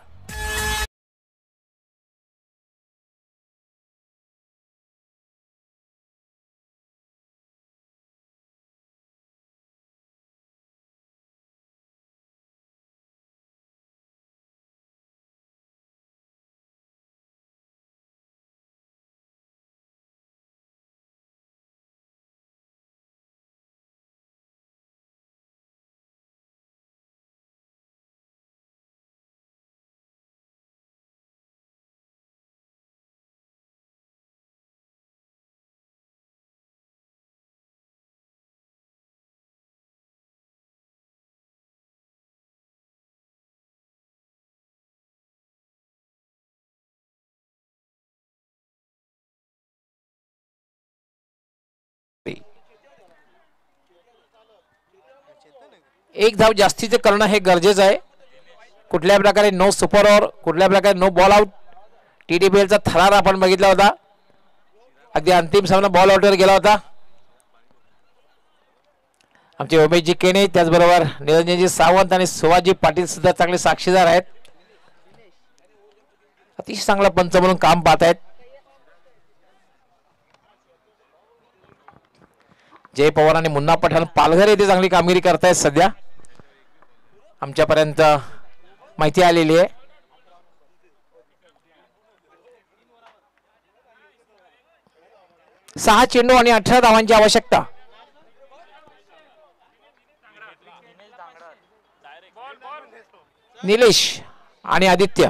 एक धाव जास्तीचे करणं हे गरजेचं आहे. कुठल्या प्रकारे नो सुपर ओव्हर, कुठल्या प्रकारे नो बॉल आउट. TDPLचा थरार आपण बघितला होता. अगदी अंतिम सामना बॉल आउटवर गेला होता. आमचे उमेशजी केणे त्याचबरोबर निरंजनजी सावंत आणि सुभाषजी पाटील सुद्धा चांगले साक्षीदार आहेत. अतिशय चांगला पंच म्हणून काम पाहत आहेत. जय पवार आणि मुन्ना पठाण पालघर येथे चांगली कामगिरी करतायत सध्या, आमच्यापर्यंत माहिती आलेली आहे. सहा चेंडू आणि 18 धावांची आवश्यकता. निलेश आणि आदित्य.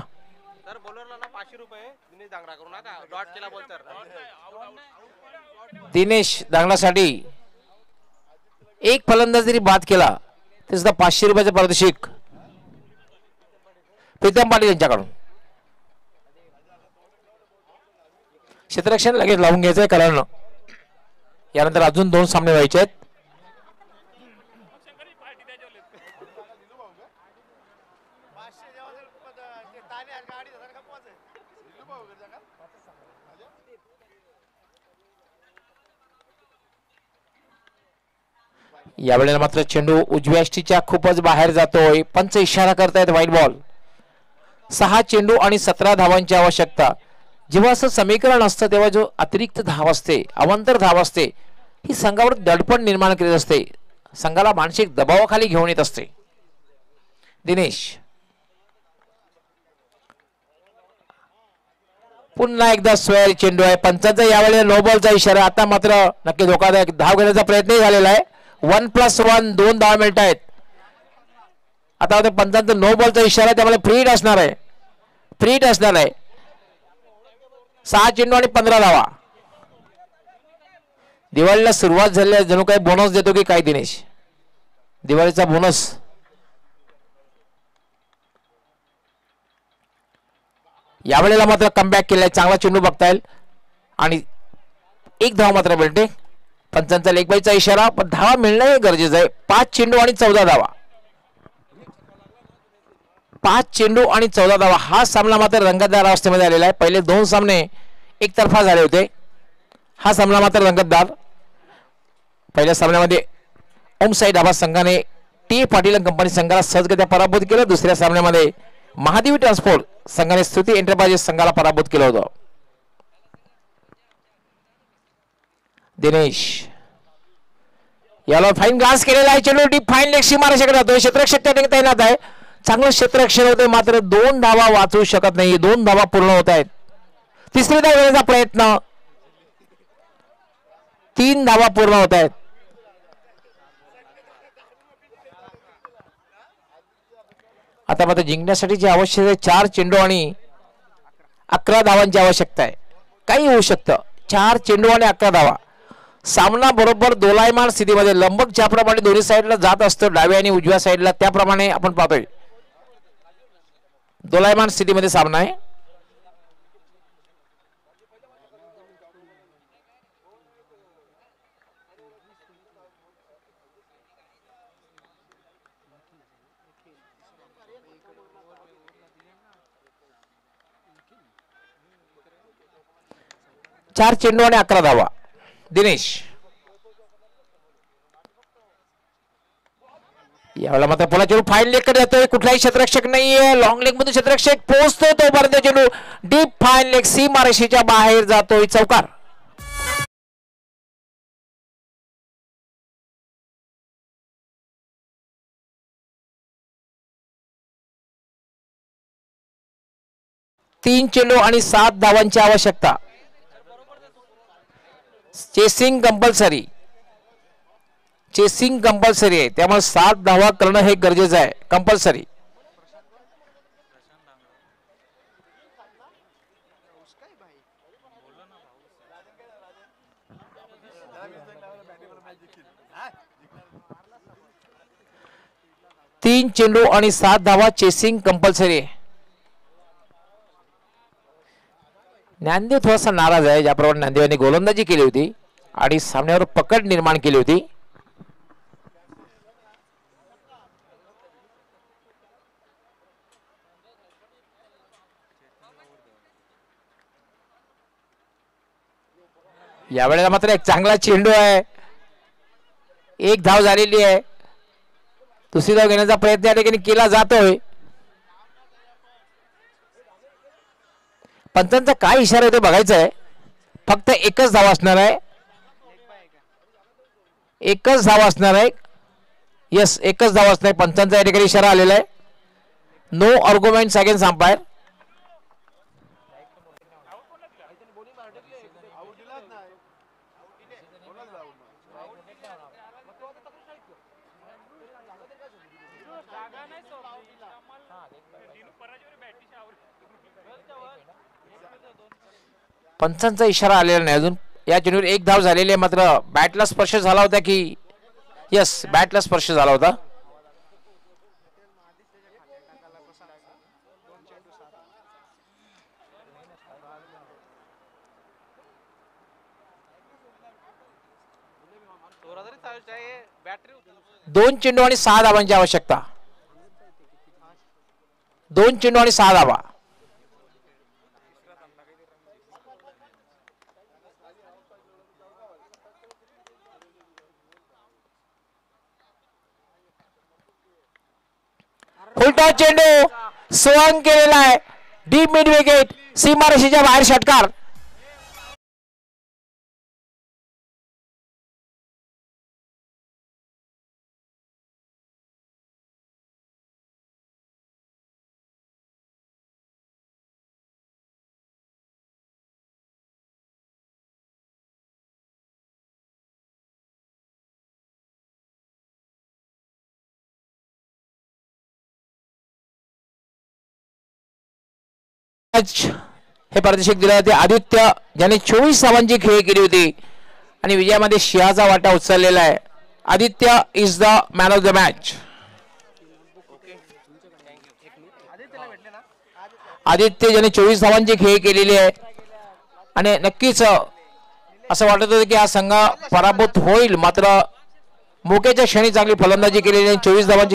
दिनेश दांगडासाठी एक फलंदाज जरी बाद केला तरी सुद्धा 500 रुपयाचं पारितोषिक प्रीतम पाटील यांच्याकडून. क्षेत्ररक्षण लगेच लावून घ्यायचंय कारण यानंतर अजून 2 सामने व्हायचे आहेत. यावेळेला मात्र चेंडू उजव्या यष्टीच्या खूपच बाहेर जातोय. पंच इशारा करतायत वाईट बॉल. 6 चेंडू आणि 17 धावांची आवश्यकता. जेव्हा असं समीकरण असतं तेव्हा जो अतिरिक्त धाव असते, अवांतर धाव असते, ही संघावर दडपण निर्माण करीत असते, संघाला मानसिक दबावाखाली घेऊन येत असते. दिनेश पुन्हा एकदा स्वेअर चेंडू आहे. पंचांचा यावेळेला नो बॉलचा इशारा. आता मात्र नक्की धोकादायक धाव घेण्याचा प्रयत्न झालेला आहे. 1+1 2 धावा मिळत आहेत. आता पंचांचा नो बॉलचा इशारा, त्यामुळे फ्री हिट असणार आहे. फ्री हिट असणार आहे. 6 चेंडू आणि 15 धावा. दिवाळीला सुरुवात झाली आहे, जणू काही बोनस देतो की काय दिनेश? दिवाळीचा बोनस. यावेळेला मात्र कमबॅक केलाय. चांगला चेंडू बघता येईल आणि 1 धाव मात्र मिळते. पंचांचा लेगबाईचा इशारा, पण धावा मिळणं हे गरजेचं आहे. 5 चेंडू आणि 14 धावा. 5 चेंडू आणि 14 धावा. हा सामना मात्र रंगतदार अवस्थेमध्ये आलेला आहे. पहिले 2 सामने एकतर्फा झाले होते. हा सामना मात्र रंगतदार. पहिल्या सामन्यामध्ये ओमसाई डाबा संघाने टी पाटील कंपनी संघाला सहजगत्या पराभूत केलं. दुसऱ्या सामन्यामध्ये महादेवी ट्रान्सपोर्ट संघाने स्तुती एंटरप्राइजेस संघाला पराभूत केलं होतं. दिनेश याला फाईन ग्लास केलेला आहे. चेंडू डीप फाईन लेग सीमारेषेकडे जातोय. क्षेत्ररक्षक त्या ठिकाणी तैनात आहे. चांगलं क्षेत्ररक्षण होते, मात्र 2 धावा वाचवू शकत नाही. 2 धावा पूर्ण होत आहेत. तिसरी धाव घेण्याचा प्रयत्न. 3 धावा पूर्ण होत आहेत. आता मात्र जिंकण्यासाठी जे आवश्यक आहे 4 चेंडू आणि 11 धावांची आवश्यकता आहे. काही होऊ शकतं. 4 चेंडू आणि 11 धावा. सामना बरोबर दोलायमान स्थितीमध्ये, लंबक ज्याप्रमाणे दोन्ही साईडला जात असतो, डाव्या आणि उजव्या साईडला, त्याप्रमाणे आपण पाहतोय दोलायमान स्थितीमध्ये सामना आहे. चार चेंडू आणि 11 धावा. दिनेश यावेळेला मात्र पुन्हा चेंडू फाईन लेग कडे जातोय. कुठलाही क्षेत्ररक्षक नाहीये. लॉंग लेग मध्ये क्षेत्ररक्षक पोहोचतोय, तोपर्यंत चेंडू डीप फाईन लेग सीमारेषेच्या बाहेर जातोय. चौकार. तीन चेंडू आणि 7 धावांची आवश्यकता. Chasing compulsory. चेसिंग कंपल्सरी आहे, त्यामुळे 7 धावा करणं हे गरजेचं आहे. कंपल्सरी. तीन चेंडू आणि 7 धावा. चेसिंग कंपल्सरी आहे. ज्ञानदेव थोडासा नाराज आहे, ज्याप्रमाणे ज्ञानदेवांनी गोलंदाजी केली होती आणि सामन्यावर पकड निर्माण केली होती. यावेळेला मात्र एक चांगला चेंडू आहे. 1 धाव झालेली आहे. दुसरी धाव घेण्याचा प्रयत्न या ठिकाणी केला जातोय. पंचांचा काय इशारा आहे ते बघायचं आहे. फक्त एकच धाव असणार आहे. एकच धाव असणार आहे. यस, एकच धाव असणार. पंचांचा या ठिकाणी इशारा आलेला आहे. No arguments against umpire. पंचांचा इशारा आलेला नाही अजून. या चेंडूवर 1 धाव झालेली आहे, मात्र बॅटला स्पर्श झाला होता की यस, बॅटला स्पर्श झाला होता. 2 चेंडू आणि 6 धावांची आवश्यकता. 2 चेंडू आणि 6 धावा. फुलटॉस चेंडू स्वयं केलेला आहे. डीप मिड विकेट, सीमारेषेच्या बाहेर षटकार. हे पारितोषिक दिले जाते आदित्य, ज्याने 24 धावांची खेळी केली होती आणि विजयामध्ये सिंहाचा वाटा उचललेला आहे. Aditya is the man of the match. Aditya ज्याने 24 धावांची खेळी केलेली आहे आणि नक्कीच असं वाटत होतं की हा संघ पराभूत होईल, मात्र मोक्याच्या क्षणी चांगली फलंदाजी केलेली आहे. 24 धावांची